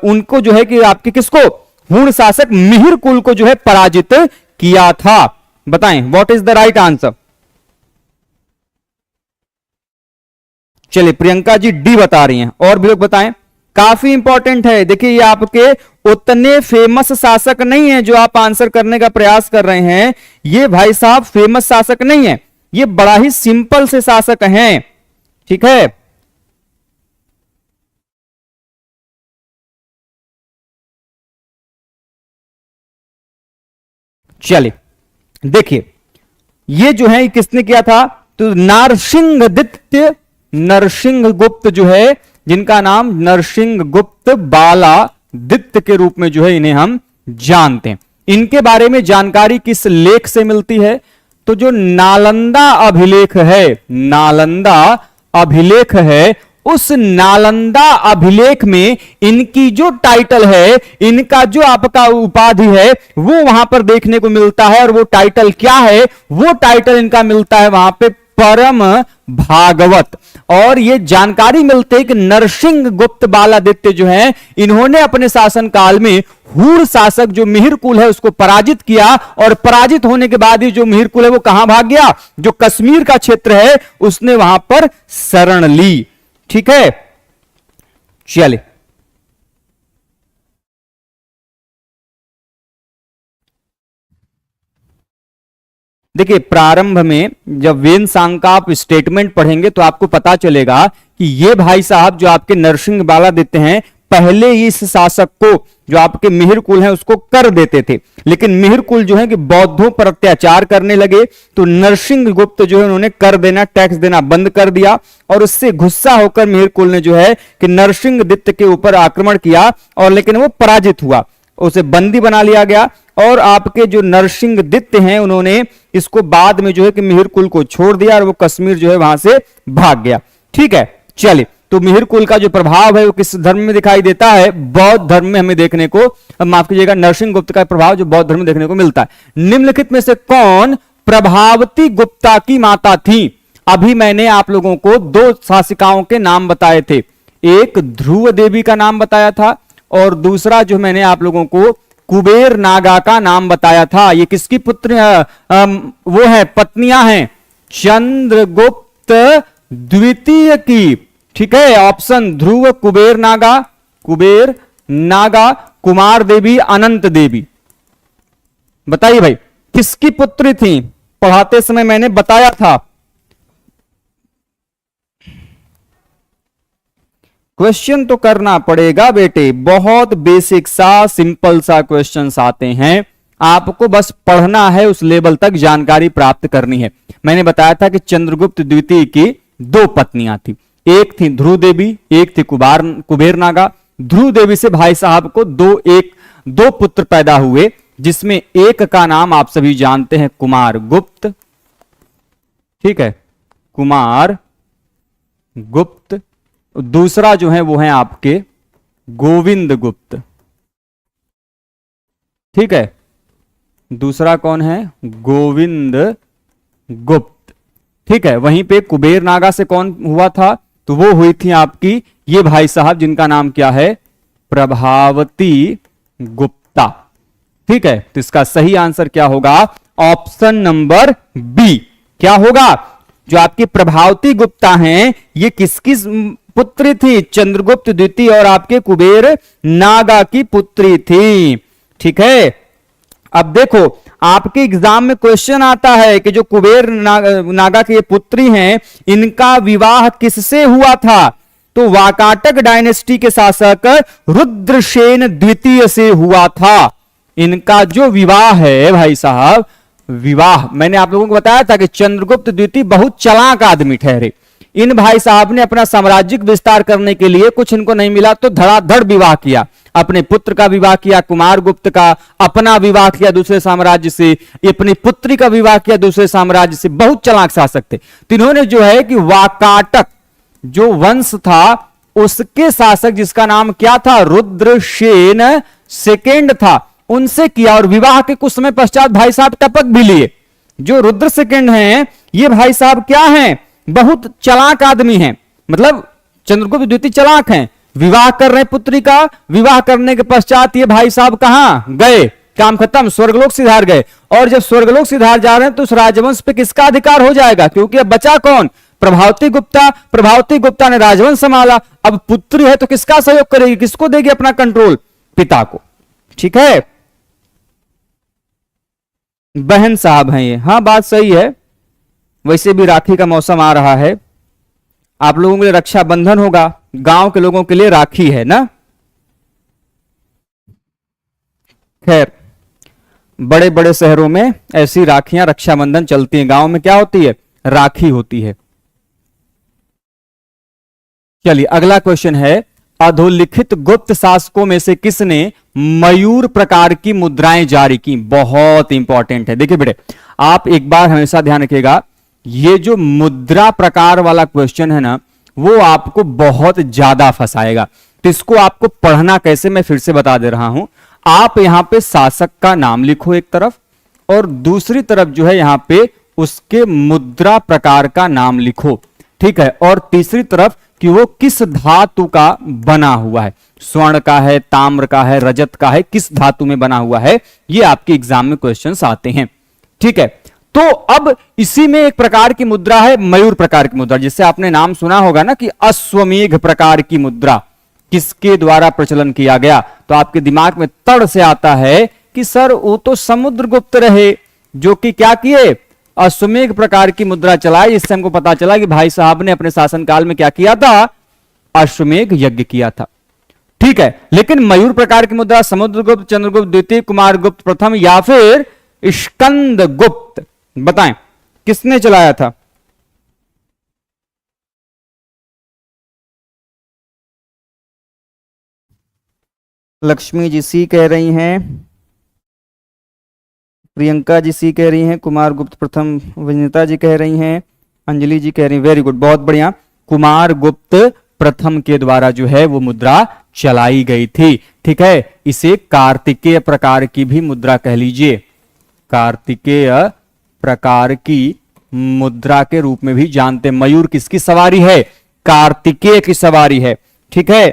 उनको जो है कि आपके किसको, हूण शासक मिहिर कुल को जो है पराजित किया था? बताएं what is the right answer. चलिए प्रियंका जी डी बता रही हैं, और भी लोग बताएं। काफी इंपॉर्टेंट है, देखिए ये आपके उतने फेमस शासक नहीं है जो आप आंसर करने का प्रयास कर रहे हैं। ये भाई साहब फेमस शासक नहीं है, ये बड़ा ही सिंपल से शासक हैं, ठीक है। चलिए देखिए ये जो है किसने किया था, तो नरसिंहदित्य, नरसिंह गुप्त जो है, जिनका नाम नरसिंह गुप्त बालादित्य के रूप में जो है इन्हें हम जानते हैं। इनके बारे में जानकारी किस लेख से मिलती है, तो जो नालंदा अभिलेख है, नालंदा अभिलेख है, उस नालंदा अभिलेख में इनकी जो टाइटल है, इनका जो आपका उपाधि है, वो वहां पर देखने को मिलता है। और वो टाइटल क्या है, वो टाइटल इनका मिलता है वहां पे परम भागवत। और ये जानकारी मिलती है कि नरसिंह गुप्त बालादित्य जो है, इन्होंने अपने शासन काल में हूण शासक जो मिहिर कुल है उसको पराजित किया। और पराजित होने के बाद ही जो मिहिर कुल है वो कहां भाग गया, जो कश्मीर का क्षेत्र है उसने वहां पर शरण ली, ठीक है। चलिए देखिए प्रारंभ में जब वेन सांग का आप स्टेटमेंट पढ़ेंगे तो आपको पता चलेगा कि ये भाई साहब जो आपके नरसिंह बालादित्य हैं, पहले इस शासक को जो आपके मिहिर कुल हैं उसको कर देते थे, लेकिन मिहिर कुल जो है कि बौद्धों पर अत्याचार करने लगे, तो नरसिंह गुप्त जो है उन्होंने कर देना, टैक्स देना बंद कर दिया। और उससे गुस्सा होकर मिहिर कुल ने जो है कि नरसिंहदित्य के ऊपर आक्रमण किया, और लेकिन वो पराजित हुआ, उसे बंदी बना लिया गया। और आपके जो नरसिंहदित्य हैं उन्होंने इसको बाद में जो है कि मिहिर कुल को छोड़ दिया और वो कश्मीर जो है वहां से भाग गया, ठीक है। चलिए तो मिहिर कुल का जो प्रभाव है वो किस धर्म में दिखाई देता है, बौद्ध धर्म में हमें देखने को, माफ कीजिएगा, नरसिंह गुप्त का प्रभाव जो बौद्ध धर्म में देखने को मिलता है। निम्नलिखित में से कौन प्रभावती गुप्ता की माता थी? अभी मैंने आप लोगों को दो शासिकाओं के नाम बताए थे, एक ध्रुव देवी का नाम बताया था और दूसरा जो मैंने आप लोगों को कुबेर नागा का नाम बताया था। ये किसकी पुत्र वो है, पत्नियां हैं चंद्रगुप्त द्वितीय की, ठीक है। ऑप्शन ध्रुव, कुबेर नागा, कुबेर नागा, कुमार देवी, अनंत देवी। बताइए भाई किसकी पुत्री थी? पढ़ाते समय मैंने बताया था। क्वेश्चन तो करना पड़ेगा बेटे, बहुत बेसिक सा सिंपल सा क्वेश्चंस आते हैं, आपको बस पढ़ना है, उस लेवल तक जानकारी प्राप्त करनी है। मैंने बताया था कि चंद्रगुप्त द्वितीय की दो पत्नियां थी, एक थी ध्रुव देवी, एक थी कुबेर नागा। ध्रुव देवी से भाई साहब को दो पुत्र पैदा हुए, जिसमें एक का नाम आप सभी जानते हैं कुमार गुप्त, ठीक है, कुमार गुप्त। दूसरा जो है वो है आपके गोविंद गुप्त, ठीक है। दूसरा कौन है? गोविंद गुप्त, ठीक है। वहीं पे कुबेर नागा से कौन हुआ था? तो वो हुई थी आपकी ये भाई साहब जिनका नाम क्या है? प्रभावती गुप्ता, ठीक है। तो इसका सही आंसर क्या होगा? Option number B. क्या होगा? जो आपकी प्रभावती गुप्ता हैं ये किसकी पुत्री थी? चंद्रगुप्त द्वितीय और आपके कुबेर नागा की पुत्री थी, ठीक है। अब देखो आपके एग्जाम में क्वेश्चन आता है कि जो कुबेर नागा की पुत्री हैं, इनका विवाह किससे हुआ था? तो वाकाटक डायनेस्टी के शासक रुद्रसेन द्वितीय से हुआ था। इनका जो विवाह है भाई साहब, विवाह मैंने आप लोगों को बताया था कि चंद्रगुप्त द्वितीय बहुत चालाक आदमी ठहरे। इन भाई साहब ने अपना साम्राज्यिक विस्तार करने के लिए कुछ इनको नहीं मिला तो धड़ाधड़ विवाह किया। अपने पुत्र का विवाह किया कुमार गुप्त का, अपना विवाह किया दूसरे साम्राज्य से, अपनी पुत्री का विवाह किया दूसरे साम्राज्य से। बहुत चालाक शासक थे। तो इन्होंने जो है कि वाकाटक जो वंश था उसके शासक जिसका नाम क्या था, रुद्रसेन सेकेंड था, उनसे किया। और विवाह के कुछ समय पश्चात भाई साहब टपक भी लिए। जो रुद्र सेकेंड हैं ये भाई साहब क्या हैं, बहुत चालाक आदमी हैं, मतलब चंद्रगुप्त द्वितीय चालाक हैं। विवाह कर रहे पुत्री का, विवाह करने के पश्चात ये भाई साहब कहां गए, काम खत्म, स्वर्गलोक सिधार गए। और जब स्वर्गलोक सिधार जा रहे हैं तो उस राजवंश पे किसका अधिकार हो जाएगा, क्योंकि अब बचा कौन, प्रभावती गुप्ता। प्रभावती गुप्ता ने राजवंश संभाला, अब पुत्री है तो किसका सहयोग करेगी, किसको देगी अपना कंट्रोल, पिता को। ठीक है, बहन साहब हैं ये, हाँ बात सही है। वैसे भी राखी का मौसम आ रहा है, आप लोगों के लिए रक्षाबंधन होगा, गांव के लोगों के लिए राखी है ना। खैर, बड़े बड़े शहरों में ऐसी राखियां रक्षाबंधन चलती हैं, गांव में क्या होती है, राखी होती है। चलिए अगला क्वेश्चन है, अधोलिखित गुप्त शासकों में से किसने मयूर प्रकार की मुद्राएं जारी की। बहुत इंपॉर्टेंट है, देखिए बेटे आप एक बार हमेशा ध्यान रखिएगा, ये जो मुद्रा प्रकार वाला क्वेश्चन है ना वो आपको बहुत ज्यादा फंसाएगा। तो इसको आपको पढ़ना कैसे, मैं फिर से बता दे रहा हूं। आप यहां पे शासक का नाम लिखो एक तरफ, और दूसरी तरफ जो है यहां पे उसके मुद्रा प्रकार का नाम लिखो, ठीक है। और तीसरी तरफ कि वो किस धातु का बना हुआ है, स्वर्ण का है, ताम्र का है, रजत का है, किस धातु में बना हुआ है, ये आपके एग्जाम में क्वेश्चंस आते हैं। ठीक है, तो अब इसी में एक प्रकार की मुद्रा है मयूर प्रकार की मुद्रा, जिससे आपने नाम सुना होगा ना कि अश्वमेघ प्रकार की मुद्रा किसके द्वारा प्रचलन किया गया। तो आपके दिमाग में तड़ से आता है कि सर वो तो समुद्रगुप्त रहे जो कि क्या किए, अश्वमेघ प्रकार की मुद्रा चलाई। इससे हमको पता चला कि भाई साहब ने अपने शासनकाल में क्या किया था, अश्वमेघ यज्ञ किया था। ठीक है, लेकिन मयूर प्रकार की मुद्रा समुद्रगुप्त, चंद्रगुप्त द्वितीय, कुमारगुप्त प्रथम या फिर स्कंदगुप्त, बताएं किसने चलाया था। लक्ष्मी जी सी कह रही हैं, प्रियंका जी सी कह रही हैं, कुमारगुप्त प्रथम विनीता जी कह रही हैं, अंजलि जी कह रही हैं, वेरी गुड, बहुत बढ़िया। कुमारगुप्त प्रथम के द्वारा जो है वो मुद्रा चलाई गई थी। ठीक है, इसे कार्तिकेय प्रकार की भी मुद्रा कह लीजिए, कार्तिकेय प्रकार की मुद्रा के रूप में भी जानते। मयूर किसकी सवारी है, कार्तिकेय की सवारी है। ठीक है,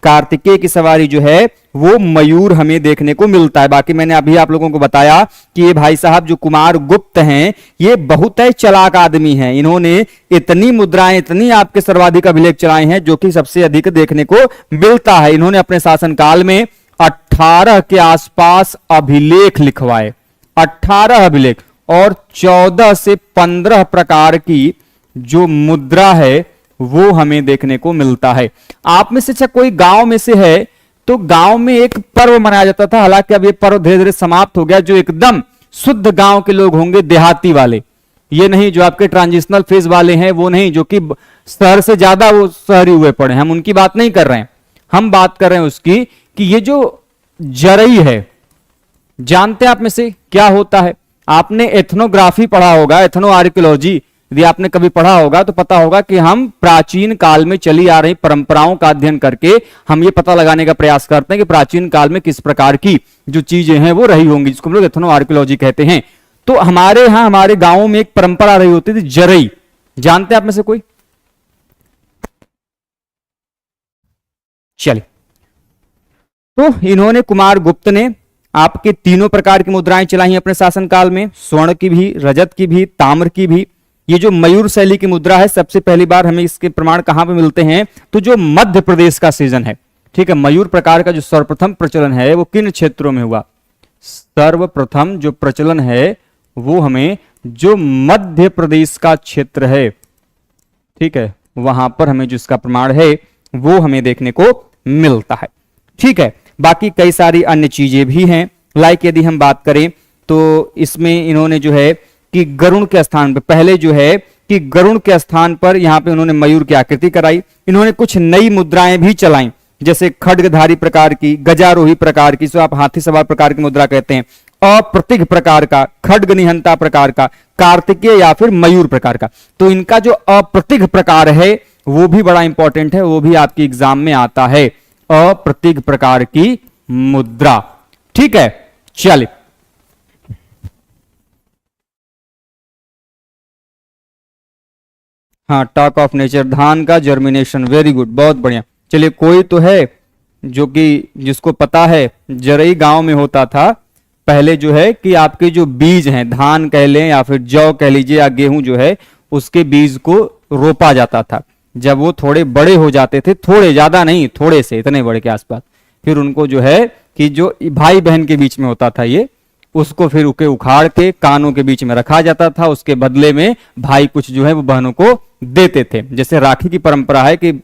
कार्तिकेय की सवारी जो है वो मयूर हमें देखने को मिलता है। बाकी मैंने अभी आप लोगों को बताया कि ये भाई साहब जो कुमारगुप्त हैं ये बहुत ही चालाक आदमी हैं। इन्होंने इतनी मुद्राएं, इतनी आपके सर्वाधिक अभिलेख चलाए हैं जो कि सबसे अधिक देखने को मिलता है। इन्होंने अपने शासनकाल में 18 के आसपास अभिलेख लिखवाए, 18 अभिलेख, और 14 से 15 प्रकार की जो मुद्रा है वो हमें देखने को मिलता है। आप में से अच्छा कोई गांव में से है तो गांव में एक पर्व मनाया जाता था, हालांकि अब ये पर्व धीरे धीरे समाप्त हो गया, जो एकदम शुद्ध गांव के लोग होंगे, देहाती वाले, ये नहीं जो आपके ट्रांजिशनल फेज वाले हैं, वो नहीं जो कि शहर से ज्यादा वो शहरी हुए पड़े हैं, हम उनकी बात नहीं कर रहे हैं। हम बात कर रहे हैं उसकी कि ये जो जरई है, जानते हैं आप में से क्या होता है। आपने एथनोग्राफी पढ़ा होगा, एथनो आर्कियोलॉजी यदि आपने कभी पढ़ा होगा तो पता होगा कि हम प्राचीन काल में चली आ रही परंपराओं का अध्ययन करके हम ये पता लगाने का प्रयास करते हैं कि प्राचीन काल में किस प्रकार की जो चीजें हैं वो रही होंगी, जिसको हम लोग एथनो आर्कियोलॉजी कहते हैं। तो हमारे यहां, हमारे गांवों में एक परंपरा रही होती थी जरई, जानते हैं आप में से कोई? चलिए, तो इन्होंने, कुमारगुप्त ने आपके तीनों प्रकार की मुद्राएं चलाई अपने शासनकाल में, स्वर्ण की भी, रजत की भी, ताम्र की भी। ये जो मयूर शैली की मुद्रा है सबसे पहली बार हमें इसके प्रमाण कहां पे मिलते हैं, तो जो मध्य प्रदेश का सीजन है। ठीक है, मयूर प्रकार का जो सर्वप्रथम प्रचलन है वो किन क्षेत्रों में हुआ, सर्वप्रथम जो प्रचलन है वो हमें जो मध्य प्रदेश का क्षेत्र है, ठीक है, वहां पर हमें जिसका प्रमाण है वो हमें देखने को मिलता है। ठीक है, बाकी कई सारी अन्य चीजें भी हैं, लाइक यदि हम बात करें तो इसमें इन्होंने जो है कि गरुण के स्थान पर, पहले जो है कि गरुण के स्थान पर यहां पे उन्होंने मयूर की आकृति कराई। इन्होंने कुछ नई मुद्राएं भी चलाई, जैसे खड्गधारी प्रकार की, गजारोही प्रकार की, जो आप हाथी सवार प्रकार की मुद्रा कहते हैं, अप्रतिघ प्रकार का, खड्ग निहंता प्रकार का, कार्तिकेय या फिर मयूर प्रकार का। तो इनका जो अप्रतिघ प्रकार है वो भी बड़ा इंपॉर्टेंट है, वो भी आपके एग्जाम में आता है, अप्रतीक प्रकार की मुद्रा। ठीक है, चलिए हाँ, टॉक ऑफ नेचर, धान का जर्मिनेशन, वेरी गुड, बहुत बढ़िया। चलिए कोई तो है जो कि जिसको पता है, जरई गांव में होता था पहले जो है कि आपके जो बीज हैं, धान कह लें या फिर जौ कह लीजिए या गेहूं जो है, उसके बीज को रोपा जाता था। जब वो थोड़े बड़े हो जाते थे, थोड़े ज्यादा नहीं, थोड़े से इतने बड़े के आसपास, फिर उनको जो है कि जो भाई बहन के बीच में होता था ये, उसको फिर उके उखाड़ के कानों के बीच में रखा जाता था, उसके बदले में भाई कुछ जो है वो बहनों को देते थे। जैसे राखी की परंपरा है कि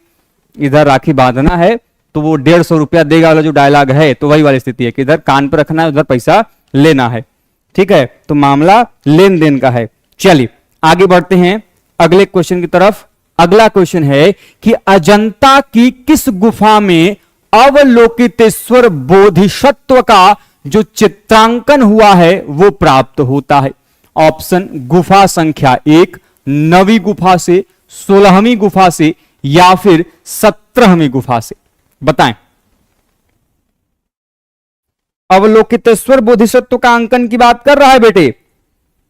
इधर राखी बांधना है तो वो 150 रुपया देगा वाला जो डायलॉग है, तो वही वाली स्थिति है कि इधर कान पर रखना है, उधर पैसा लेना है। ठीक है, तो मामला लेन देन का है। चलिए आगे बढ़ते हैं अगले क्वेश्चन की तरफ। अगला क्वेश्चन है कि अजंता की किस गुफा में अवलोकितेश्वर बोधिसत्व का जो चित्रांकन हुआ है वो प्राप्त होता है? ऑप्शन, गुफा संख्या 1 9वीं गुफा से, 16वीं गुफा से, या फिर 17वीं गुफा से, बताएं। अवलोकितेश्वर बोधिसत्व का अंकन की बात कर रहा है बेटे,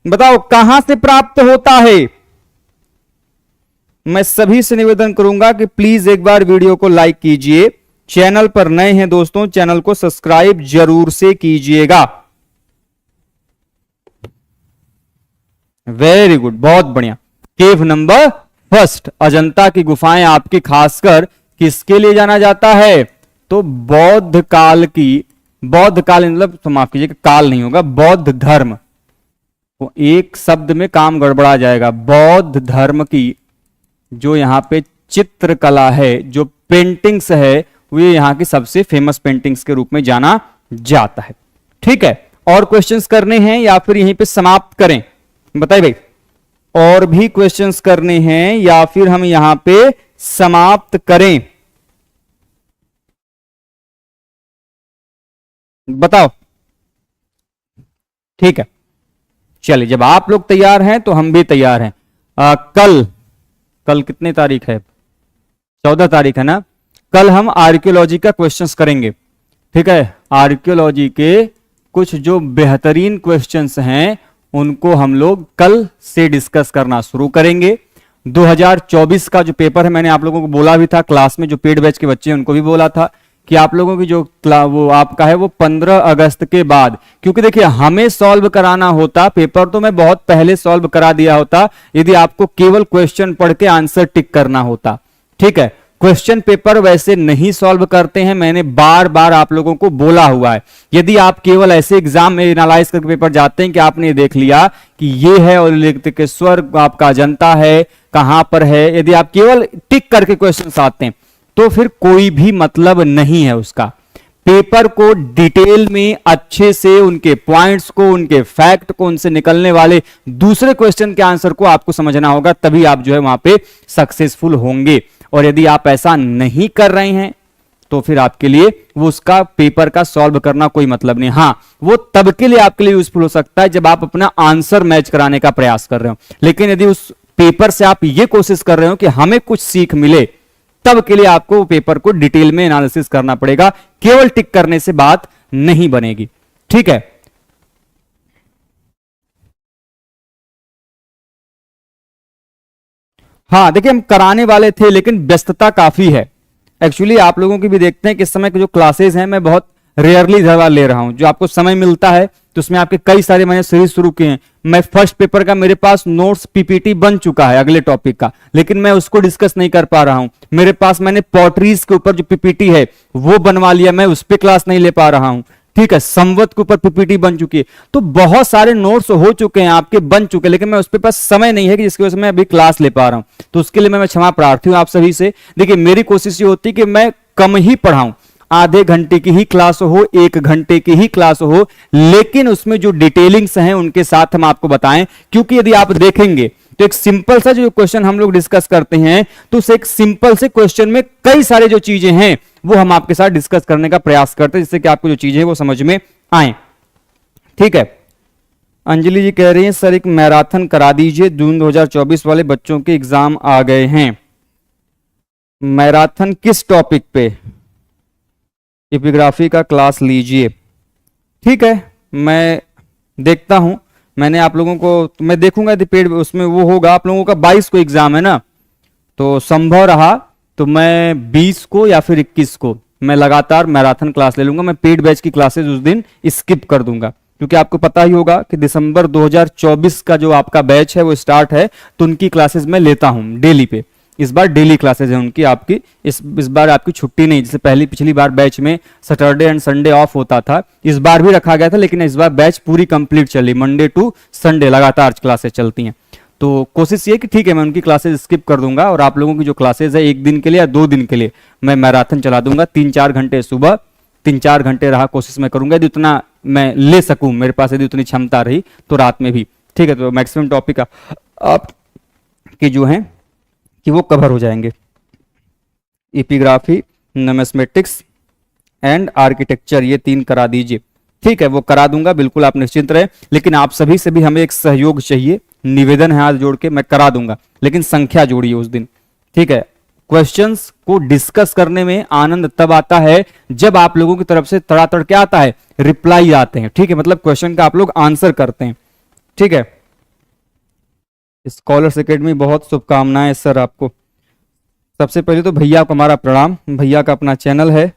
बताओ कहां से प्राप्त होता है? मैं सभी से निवेदन करूंगा कि प्लीज एक बार वीडियो को लाइक कीजिए, चैनल पर नए हैं दोस्तों चैनल को सब्सक्राइब जरूर से कीजिएगा। वेरी गुड, बहुत बढ़िया। केव नंबर फर्स्ट, अजंता की गुफाएं आपकी खासकर किसके लिए जाना जाता है? तो बौद्ध काल की, बौद्ध काल मतलब माफ कीजिएगा काल नहीं होगा, बौद्ध धर्म, तो एक शब्द में काम गड़बड़ा जाएगा। बौद्ध धर्म की जो यहां पे चित्रकला है, जो पेंटिंग्स है, वो यहां की सबसे फेमस पेंटिंग्स के रूप में जाना जाता है। ठीक है, और क्वेश्चंस करने हैं या फिर यहीं पे समाप्त करें? बताइए भाई, और भी क्वेश्चंस करने हैं या फिर हम यहां पे समाप्त करें? बताओ। ठीक है, चलिए जब आप लोग तैयार हैं तो हम भी तैयार हैं। कल कितनी तारीख है? 14 तारीख है ना। कल हम आर्कियोलॉजी का क्वेश्चंस करेंगे। ठीक है, आर्कियोलॉजी के कुछ जो बेहतरीन क्वेश्चंस हैं उनको हम लोग कल से डिस्कस करना शुरू करेंगे। 2024 का जो पेपर है, मैंने आप लोगों को बोला भी था, क्लास में जो पेड बैच के बच्चे हैं उनको भी बोला था कि आप लोगों की जो वो आपका है वो 15 अगस्त के बाद, क्योंकि देखिए हमें सॉल्व कराना होता पेपर तो मैं बहुत पहले सॉल्व करा दिया होता यदि आपको केवल क्वेश्चन पढ़ के आंसर टिक करना होता। ठीक है, क्वेश्चन पेपर वैसे नहीं सॉल्व करते हैं, मैंने बार बार आप लोगों को बोला हुआ है। यदि आप केवल ऐसे एग्जाम में एनालाइज करके पेपर जाते हैं कि आपने देख लिया कि ये है और लिखितेश्वर आपका अजंता है कहां पर है, यदि आप केवल टिक करके क्वेश्चन आते हैं तो फिर कोई भी मतलब नहीं है उसका। पेपर को डिटेल में अच्छे से उनके पॉइंट्स को, उनके फैक्ट को, उनसे निकलने वाले दूसरे क्वेश्चन के आंसर को आपको समझना होगा, तभी आप जो है वहां पे सक्सेसफुल होंगे। और यदि आप ऐसा नहीं कर रहे हैं तो फिर आपके लिए वो उसका पेपर का सॉल्व करना कोई मतलब नहीं। हाँ, वो तब के लिए आपके लिए यूजफुल हो सकता है जब आप अपना आंसर मैच कराने का प्रयास कर रहे हो, लेकिन यदि उस पेपर से आप ये कोशिश कर रहे हो कि हमें कुछ सीख मिले, तब के लिए आपको पेपर को डिटेल में एनालिसिस करना पड़ेगा, केवल टिक करने से बात नहीं बनेगी। ठीक है, हाँ देखिए हम कराने वाले थे लेकिन व्यस्तता काफी है। एक्चुअली आप लोगों की भी देखते हैं कि इस समय की जो क्लासेस हैं मैं बहुत रेयरली जगह ले रहा हूं, जो आपको समय मिलता है तो उसमें आपके कई सारे मैंने सीरीज शुरू किए हैं। मैं फर्स्ट पेपर का मेरे पास नोट्स पीपीटी बन चुका है अगले टॉपिक का, लेकिन मैं उसको डिस्कस नहीं कर पा रहा हूं। मेरे पास मैंने पोट्रीज के ऊपर जो पीपीटी है वो बनवा लिया, मैं उस पर क्लास नहीं ले पा रहा हूं। ठीक है, संवत के ऊपर पीपीटी बन चुकी है, तो बहुत सारे नोट्स हो चुके हैं आपके, बन चुके हैं, लेकिन मैं उस पर पास समय नहीं है कि जिसकी वजह से मैं अभी क्लास ले पा रहा हूं। तो उसके लिए मैं क्षमा प्रार्थी हूं आप सभी से। देखिए मेरी कोशिश ये होती है कि मैं कम ही पढ़ाऊं, आधे घंटे की ही क्लास हो, 1 घंटे की ही क्लास हो, लेकिन उसमें जो डिटेलिंग्स हैं उनके साथ हम आपको बताएं। क्योंकि यदि आप देखेंगे तो एक सिंपल सा जो क्वेश्चन हम लोग डिस्कस करते हैं तो उस एक सिंपल से क्वेश्चन में कई सारे जो चीजें हैं वो हम आपके साथ डिस्कस करने का प्रयास करते हैं, जिससे कि आपको जो चीजें हैं वो समझ में आए। ठीक है, अंजलि जी कह रही हैं सर एक मैराथन करा दीजिए, जून 2024 वाले बच्चों के एग्जाम आ गए हैं। मैराथन किस टॉपिक पे, एपिग्राफी का क्लास लीजिए। ठीक है, मैं देखता हूं। मैंने आप लोगों को, मैं देखूंगा यदि पेड उसमें वो होगा। आप लोगों का 22 को एग्जाम है ना, तो संभव रहा तो मैं 20 को या फिर 21 को मैं लगातार मैराथन क्लास ले लूंगा। मैं पेड बैच की क्लासेस उस दिन स्किप कर दूंगा, क्योंकि आपको पता ही होगा कि दिसंबर 2024 का जो आपका बैच है वो स्टार्ट है, तो उनकी क्लासेस मैं लेता हूं डेली पे। इस बार डेली क्लासेस है उनकी, आपकी इस बार आपकी छुट्टी नहीं, जैसे पिछली बार बैच में सैटरडे एंड संडे ऑफ होता था, इस बार भी रखा गया था, लेकिन इस बार बैच पूरी कंप्लीट चली, मंडे टू संडे लगातार क्लासेस चलती हैं। तो कोशिश ये कि ठीक है, मैं उनकी क्लासेस स्किप कर दूंगा और आप लोगों की जो क्लासेस है 1 दिन के लिए या 2 दिन के लिए मैं मैराथन चला दूंगा। 3-4 घंटे सुबह, 3-4 घंटे रहा, कोशिश मैं करूंगा यदि उतना मैं ले सकूं, मेरे पास यदि उतनी क्षमता रही तो रात में भी। ठीक है, तो मैक्सिमम टॉपिक आपके जो हैं कि वो कवर हो जाएंगे। एपिग्राफी, न्यूमेस्मेटिक्स एंड आर्किटेक्चर, ये 3 करा दीजिए। ठीक है, वो करा दूंगा, बिल्कुल आप निश्चिंत रहे। लेकिन आप सभी से भी हमें एक सहयोग चाहिए, निवेदन है हाथ जोड़ के, मैं करा दूंगा, लेकिन संख्या जोड़िए उस दिन। ठीक है, क्वेश्चंस को डिस्कस करने में आनंद तब आता है जब आप लोगों की तरफ से तड़ातड़ क्या आता है, रिप्लाई आते हैं। ठीक है, मतलब क्वेश्चन का आप लोग आंसर करते हैं। ठीक है, स्कॉलर्स एकेडमी बहुत शुभकामनाएं सर आपको। सबसे पहले तो भैया को हमारा प्रणाम, भैया का अपना चैनल है,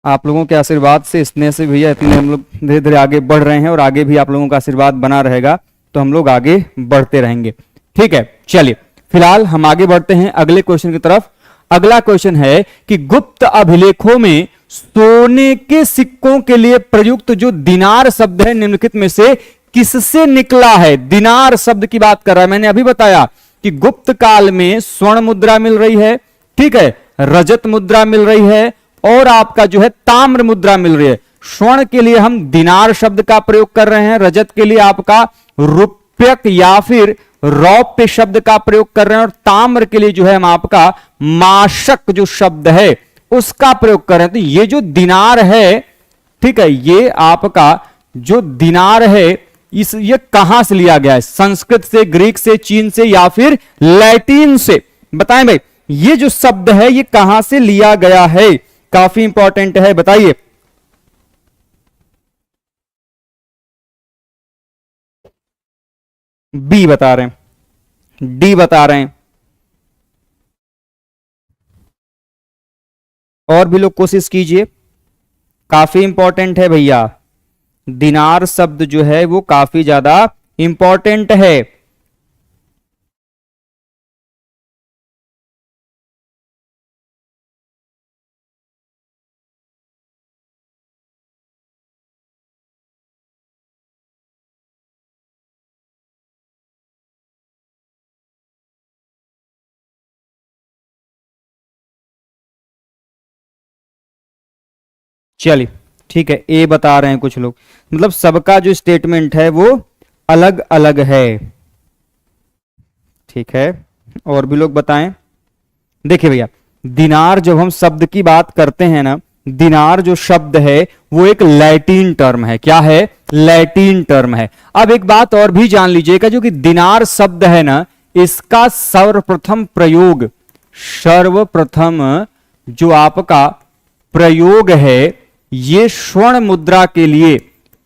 आप लोगों के आशीर्वाद से, स्नेह से भैया इतने हम लोग धीरे धीरे आगे बढ़ रहे हैं, और आगे भी आप लोगों का आशीर्वाद बना रहेगा तो हम लोग आगे बढ़ते रहेंगे। ठीक है, चलिए फिलहाल हम आगे बढ़ते हैं अगले क्वेश्चन की तरफ। अगला क्वेश्चन है कि गुप्त अभिलेखों में सोने के सिक्कों के लिए प्रयुक्त जो दिनार शब्द है निम्नलिखित में से किससे निकला है। दिनार शब्द की बात कर रहा है। मैंने अभी बताया कि गुप्त काल में स्वर्ण मुद्रा मिल रही है, ठीक है, रजत मुद्रा मिल रही है, और आपका जो है ताम्र मुद्रा मिल रही है। स्वर्ण के लिए हम दिनार शब्द का प्रयोग कर रहे हैं, रजत के लिए आपका रुपयक या फिर रौप्य शब्द का प्रयोग कर रहे हैं, और ताम्र के लिए जो है हम आपका माशक जो शब्द है उसका प्रयोग कर रहे हैं। तो ये जो दिनार है, ठीक है, ये आपका जो दिनार है ये कहां से लिया गया है, संस्कृत से, ग्रीक से, चीन से या फिर लैटिन से। बताएं भाई, ये जो शब्द है ये कहां से लिया गया है, काफी इंपॉर्टेंट है, बताइए। बी बता रहे हैं, डी बता रहे हैं, और भी लोग कोशिश कीजिए, काफी इंपॉर्टेंट है भैया। दिनार शब्द जो है वो काफी ज्यादा इंपॉर्टेंट है। चलिए ठीक है, ए बता रहे हैं कुछ लोग, मतलब सबका जो स्टेटमेंट है वो अलग अलग है। ठीक है, और भी लोग बताएं। देखिए भैया, दिनार जब हम शब्द की बात करते हैं ना, दिनार जो शब्द है वो एक लैटिन टर्म है। क्या है? लैटिन टर्म है। अब एक बात और भी जान लीजिएगा, जो कि दिनार शब्द है ना, इसका सर्वप्रथम प्रयोग, सर्वप्रथम जो आपका प्रयोग है ये स्वर्ण मुद्रा के लिए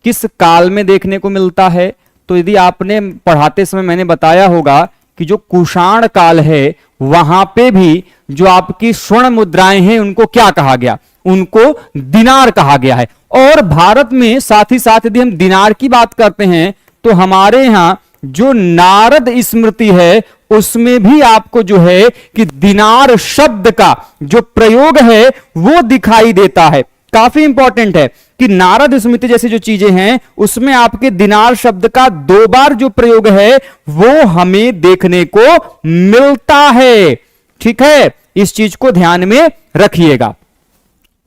किस काल में देखने को मिलता है? तो यदि आपने पढ़ाते समय मैंने बताया होगा कि जो कुषाण काल है वहां पे भी जो आपकी स्वर्ण मुद्राएं हैं उनको क्या कहा गया? उनको दिनार कहा गया है। और भारत में साथ ही साथ यदि हम दिनार की बात करते हैं तो हमारे यहां जो नारद स्मृति है उसमें भी आपको जो है कि दिनार शब्द का जो प्रयोग है वो दिखाई देता है। काफी इंपॉर्टेंट है कि नारद स्मृति जैसी जो चीजें हैं उसमें आपके दिनार शब्द का 2 बार जो प्रयोग है वो हमें देखने को मिलता है। ठीक है, इस चीज को ध्यान में रखिएगा।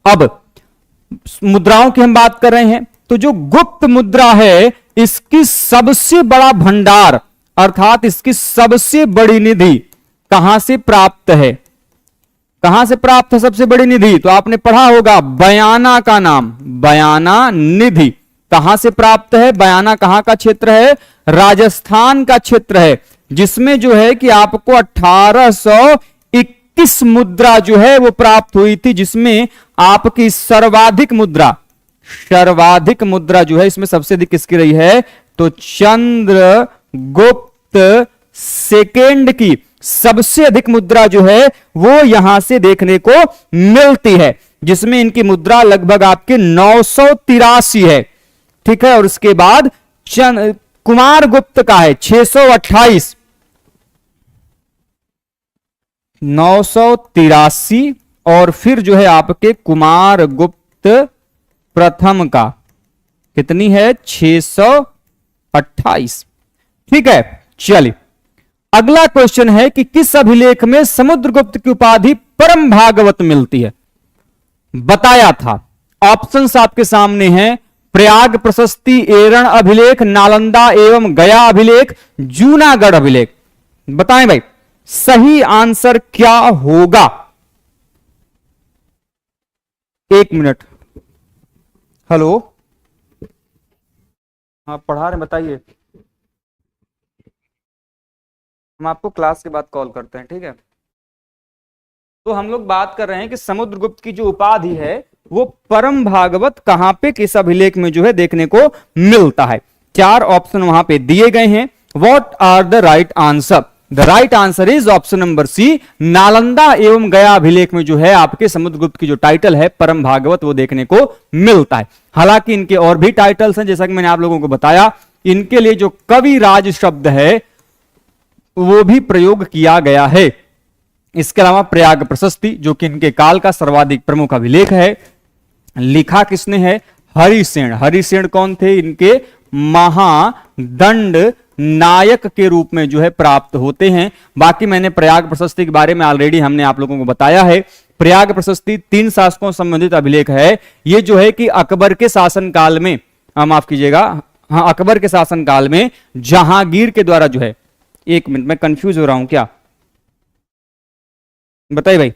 अब मुद्राओं की हम बात कर रहे हैं, तो जो गुप्त मुद्रा है इसकी सबसे बड़ा भंडार अर्थात इसकी सबसे बड़ी निधि कहां से प्राप्त है? कहां से प्राप्त है सबसे बड़ी निधि? तो आपने पढ़ा होगा बयाना का नाम, बयाना निधि कहां से प्राप्त है? बयाना कहां का क्षेत्र है? राजस्थान का क्षेत्र है, जिसमें जो है कि आपको 1821 किस मुद्रा जो है वो प्राप्त हुई थी जिसमें आपकी सर्वाधिक मुद्रा जो है इसमें सबसे अधिक किसकी रही है? तो चंद्रगुप्त सेकेंड की सबसे अधिक मुद्रा जो है वो यहां से देखने को मिलती है, जिसमें इनकी मुद्रा लगभग आपके 983 है। ठीक है, और उसके बाद कुमार गुप्त का है 628, 983, और फिर जो है आपके कुमार गुप्त प्रथम का कितनी है? 628। ठीक है, चलिए अगला क्वेश्चन है कि किस अभिलेख में समुद्रगुप्त की उपाधि परम भागवत मिलती है? बताया था, ऑप्शंस आपके सामने हैं। प्रयाग प्रशस्ति, एरण अभिलेख, नालंदा एवं गया अभिलेख, जूनागढ़ अभिलेख। बताएं भाई सही आंसर क्या होगा? 1 मिनट। हेलो, हाँ पढ़ा रहे, बताइए। हम आपको क्लास के बाद कॉल करते हैं, ठीक है? तो हम लोग बात कर रहे हैं कि समुद्रगुप्त की जो उपाधि है वो परम भागवत कहां पे, किस अभिलेख में जो है देखने को मिलता है? 4 ऑप्शन वहां पे दिए गए हैं। What are the right answer? The right answer is option number C, Nalanda एवं गया अभिलेख में जो है आपके समुद्रगुप्त की जो टाइटल है परम भागवत वो देखने को मिलता है। हालांकि इनके और भी टाइटल्स हैं, जैसा कि मैंने आप लोगों को बताया। इनके लिए जो कविराज शब्द है वो भी प्रयोग किया गया है। इसके अलावा प्रयाग प्रशस्ति जो कि इनके काल का सर्वाधिक प्रमुख अभिलेख है, लिखा किसने है? हरिसेन। हरिसेन कौन थे? इनके महादंड नायक के रूप में जो है प्राप्त होते हैं। बाकी मैंने प्रयाग प्रशस्ति के बारे में ऑलरेडी हमने आप लोगों को बताया है। प्रयाग प्रशस्ति 3 शासकों संबंधित अभिलेख है। ये जो है कि अकबर के शासनकाल में, माफ कीजिएगा, हाँ अकबर के शासनकाल में जहांगीर के द्वारा जो है, 1 मिनट मैं कंफ्यूज हो रहा हूं क्या? बताइए भाई,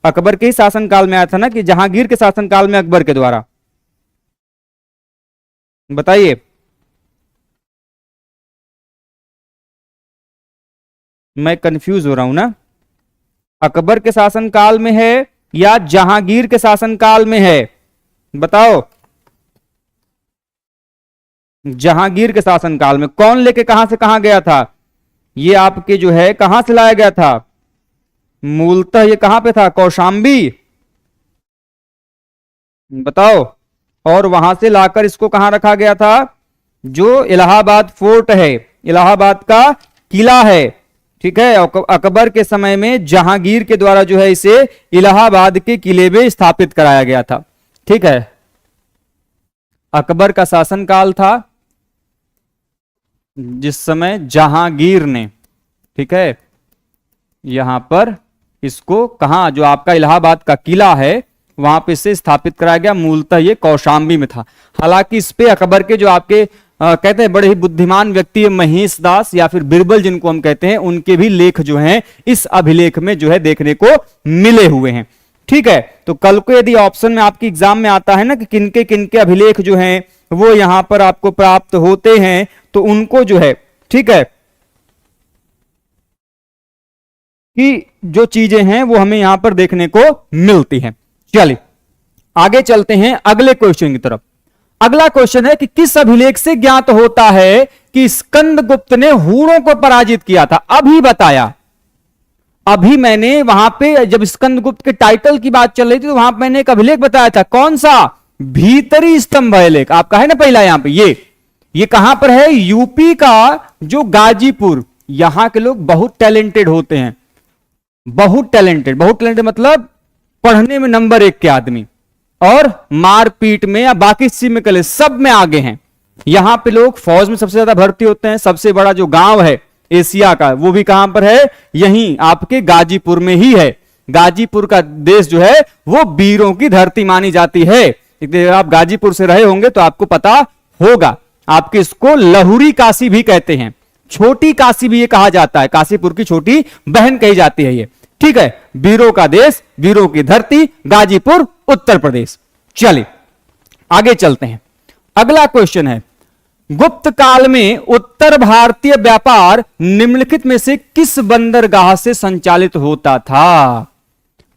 अकबर के ही शासनकाल में आया था ना कि जहांगीर के शासनकाल में अकबर के द्वारा? बताइए। मैं कंफ्यूज हो रहा हूं ना, अकबर के शासनकाल में है या जहांगीर के शासनकाल में है? बताओ। जहांगीर के शासनकाल में। कौन लेके कहां से कहां गया था? ये आपके जो है कहां से लाया गया था? मूलतः ये कहां पे था? कौशांबी। बताओ। और वहां से लाकर इसको कहां रखा गया था? जो इलाहाबाद फोर्ट है, इलाहाबाद का किला है। ठीक है, अकबर के समय में जहांगीर के द्वारा जो है इसे इलाहाबाद के किले में स्थापित कराया गया था। ठीक है, अकबर का शासनकाल था जिस समय जहांगीर ने, ठीक है, यहां पर इसको कहा, जो आपका इलाहाबाद का किला है वहां पे से स्थापित कराया गया। मूलतः ये कौशांबी में था। हालांकि इस पे अकबर के जो आपके कहते हैं बड़े ही बुद्धिमान व्यक्ति महेश दास या फिर बिरबल जिनको हम कहते हैं, उनके भी लेख जो हैं इस अभिलेख में जो है देखने को मिले हुए हैं। ठीक है, तो कल को यदि ऑप्शन में आपकी एग्जाम में आता है ना कि किनके अभिलेख जो हैं वो यहां पर आपको प्राप्त होते हैं, तो उनको जो है, ठीक है, कि जो चीजें हैं वो हमें यहां पर देखने को मिलती हैं। चलिए आगे चलते हैं अगले क्वेश्चन की तरफ। अगला क्वेश्चन है कि किस अभिलेख से ज्ञात होता है कि स्कंदगुप्त ने हूणों को पराजित किया था? अभी बताया, अभी मैंने वहां पे जब स्कंदगुप्त के टाइटल की बात चल रही थी तो वहां मैंने एक अभिलेख बताया था। कौन सा? भीतरी स्तंभ अभिलेख आपका है ना पहला। यहां पे ये कहां पर है? यूपी का जो गाजीपुर। यहां के लोग बहुत टैलेंटेड होते हैं, बहुत टैलेंटेड मतलब पढ़ने में नंबर 1 के आदमी, और मारपीट में या बाकी चीज में कले सब में आगे हैं। यहां पे लोग फौज में सबसे ज्यादा भर्ती होते हैं। सबसे बड़ा जो गांव है एशिया का वो भी कहां पर है? यहीं आपके गाजीपुर में ही है। गाजीपुर का देश जो है वो वीरों की धरती मानी जाती है। आप गाजीपुर से रहे होंगे तो आपको पता होगा। आपके इसको लहुरी काशी भी कहते हैं, छोटी काशी भी ये कहा जाता है, काशीपुर की छोटी बहन कही जाती है ये। ठीक है, वीरों का देश, वीरों की धरती, गाजीपुर, उत्तर प्रदेश। चलिए आगे चलते हैं। अगला क्वेश्चन है, गुप्त काल में उत्तर भारतीय व्यापार निम्नलिखित में से किस बंदरगाह से संचालित होता था?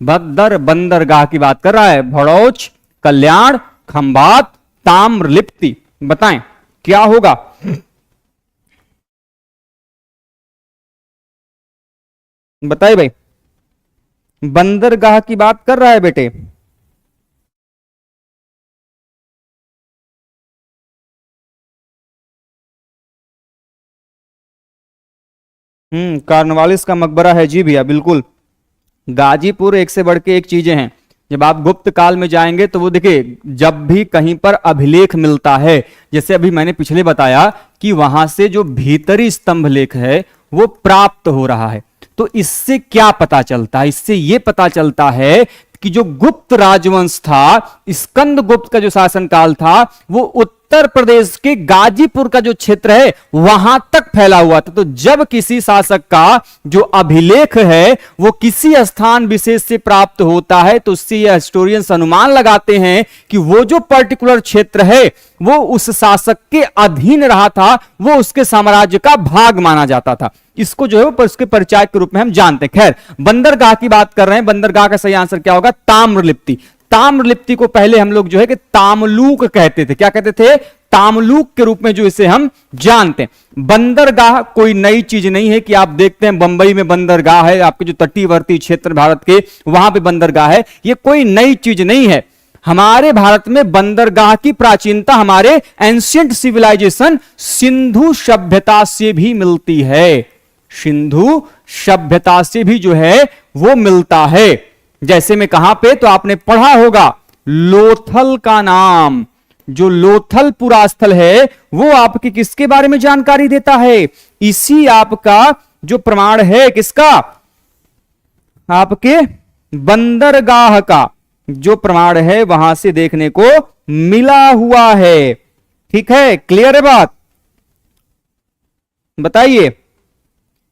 भद्दर बंदरगाह की बात कर रहा है। भड़ौच, कल्याण, खंभात, ताम्रलिप्ति, बताएं क्या होगा? बताइए भाई, बंदरगाह की बात कर रहा है बेटे। कार्नवालिस का मकबरा है जी भैया, बिल्कुल। गाजीपुर एक से बढ़ के एक चीजें हैं। जब आप गुप्त काल में जाएंगे तो वो देखिए, जब भी कहीं पर अभिलेख मिलता है, जैसे अभी मैंने पिछले बताया कि वहां से जो भीतरी स्तंभ लेख है वो प्राप्त हो रहा है, तो इससे क्या पता चलता है? इससे ये पता चलता है कि जो गुप्त राजवंश था, स्कंद गुप्त का जो शासनकाल था, वो उत्तर प्रदेश के गाजीपुर का जो क्षेत्र है वहां तक फैला हुआ था। तो जब किसी शासक का जो अभिलेख है वो किसी स्थान विशेष से प्राप्त होता है, तो उससे ये हिस्टोरियंस अनुमान लगाते हैं कि वो जो पर्टिकुलर क्षेत्र है वो उस शासक के अधीन रहा था, वो उसके साम्राज्य का भाग माना जाता था। इसको जो है वो उसके परिचय के रूप में हम जानते हैं। खैर, बंदरगाह की बात कर रहे हैं। बंदरगाह का सही आंसर क्या होगा? ताम्रलिप्ति। ताम्रलिप्ति को पहले हम लोग जो है कि तामलूक कहते थे। क्या कहते थे? तामलूक के रूप में जो इसे हम जानते हैं। बंदरगाह कोई नई चीज नहीं है कि आप देखते हैं बंबई में बंदरगाह है, आपके जो तटीवर्ती क्षेत्र भारत के वहां पे बंदरगाह है, ये कोई नई चीज नहीं है। हमारे भारत में बंदरगाह की प्राचीनता हमारे एंशियंट सिविलाइजेशन सिंधु सभ्यता से भी मिलती है। सिंधु सभ्यता से भी जो है वो मिलता है। जैसे में कहां पे, तो आपने पढ़ा होगा लोथल का नाम। जो लोथल पुरास्थल है वो आपकी किसके बारे में जानकारी देता है? इसी आपका जो प्रमाण है किसका? आपके बंदरगाह का जो प्रमाण है वहां से देखने को मिला हुआ है। ठीक है, क्लियर है बात? बताइए,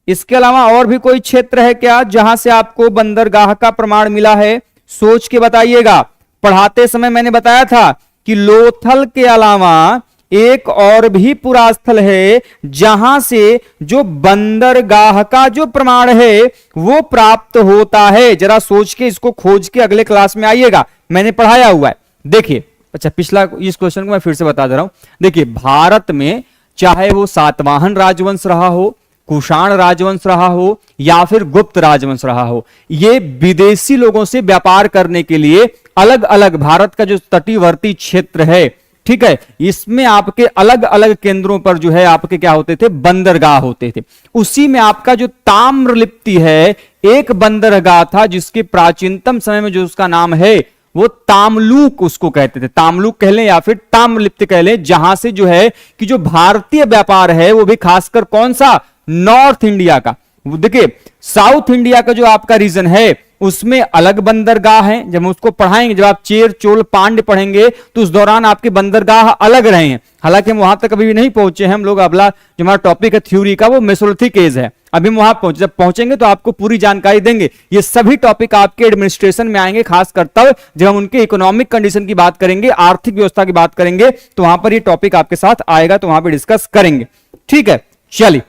इसके अलावा और भी कोई क्षेत्र है क्या जहां से आपको बंदरगाह का प्रमाण मिला है? सोच के बताइएगा। पढ़ाते समय मैंने बताया था कि लोथल के अलावा एक और भी पुरास्थल है जहां से जो बंदरगाह का जो प्रमाण है वो प्राप्त होता है। जरा सोच के इसको खोज के अगले क्लास में आइएगा, मैंने पढ़ाया हुआ है। देखिए, अच्छा पिछला इस क्वेश्चन को मैं फिर से बता दे रहा हूं। देखिए, भारत में चाहे वो सातवाहन राजवंश रहा हो, कुषाण राजवंश रहा हो या फिर गुप्त राजवंश रहा हो, ये विदेशी लोगों से व्यापार करने के लिए अलग अलग भारत का जो तटीवर्ती क्षेत्र है, ठीक है, इसमें आपके अलग अलग केंद्रों पर जो है आपके क्या होते थे? बंदरगाह होते थे। उसी में आपका जो ताम्रलिप्ति है, एक बंदरगाह था जिसके प्राचीनतम समय में जो उसका नाम है वो तामलूक उसको कहते थे। तामलूक कह लें या फिर ताम्रलिप्ति कह लें, जहां से जो है कि जो भारतीय व्यापार है वो भी खासकर कौन सा? नॉर्थ इंडिया का। देखिए, साउथ इंडिया का जो आपका रीजन है उसमें अलग बंदरगाह है। जब हम उसको पढ़ाएंगे, जब आप चेर चोल पांड्य पढ़ेंगे तो उस दौरान आपके बंदरगाह अलग रहे हैं। हालांकि हम वहां तक अभी भी नहीं पहुंचे हैं। हम लोग अगला जो हमारा टॉपिक है थ्योरी का वो मेसोलिथिक एज है, अभी हम वहां पहुंचे। जब पहुंचेंगे तो आपको पूरी जानकारी देंगे। ये सभी टॉपिक आपके एडमिनिस्ट्रेशन में आएंगे, खासकर तब जब हम उनके इकोनॉमिक कंडीशन की बात करेंगे, आर्थिक व्यवस्था की बात करेंगे, तो वहां पर ये टॉपिक आपके साथ आएगा, तो वहां पर डिस्कस करेंगे। ठीक है, चलिए,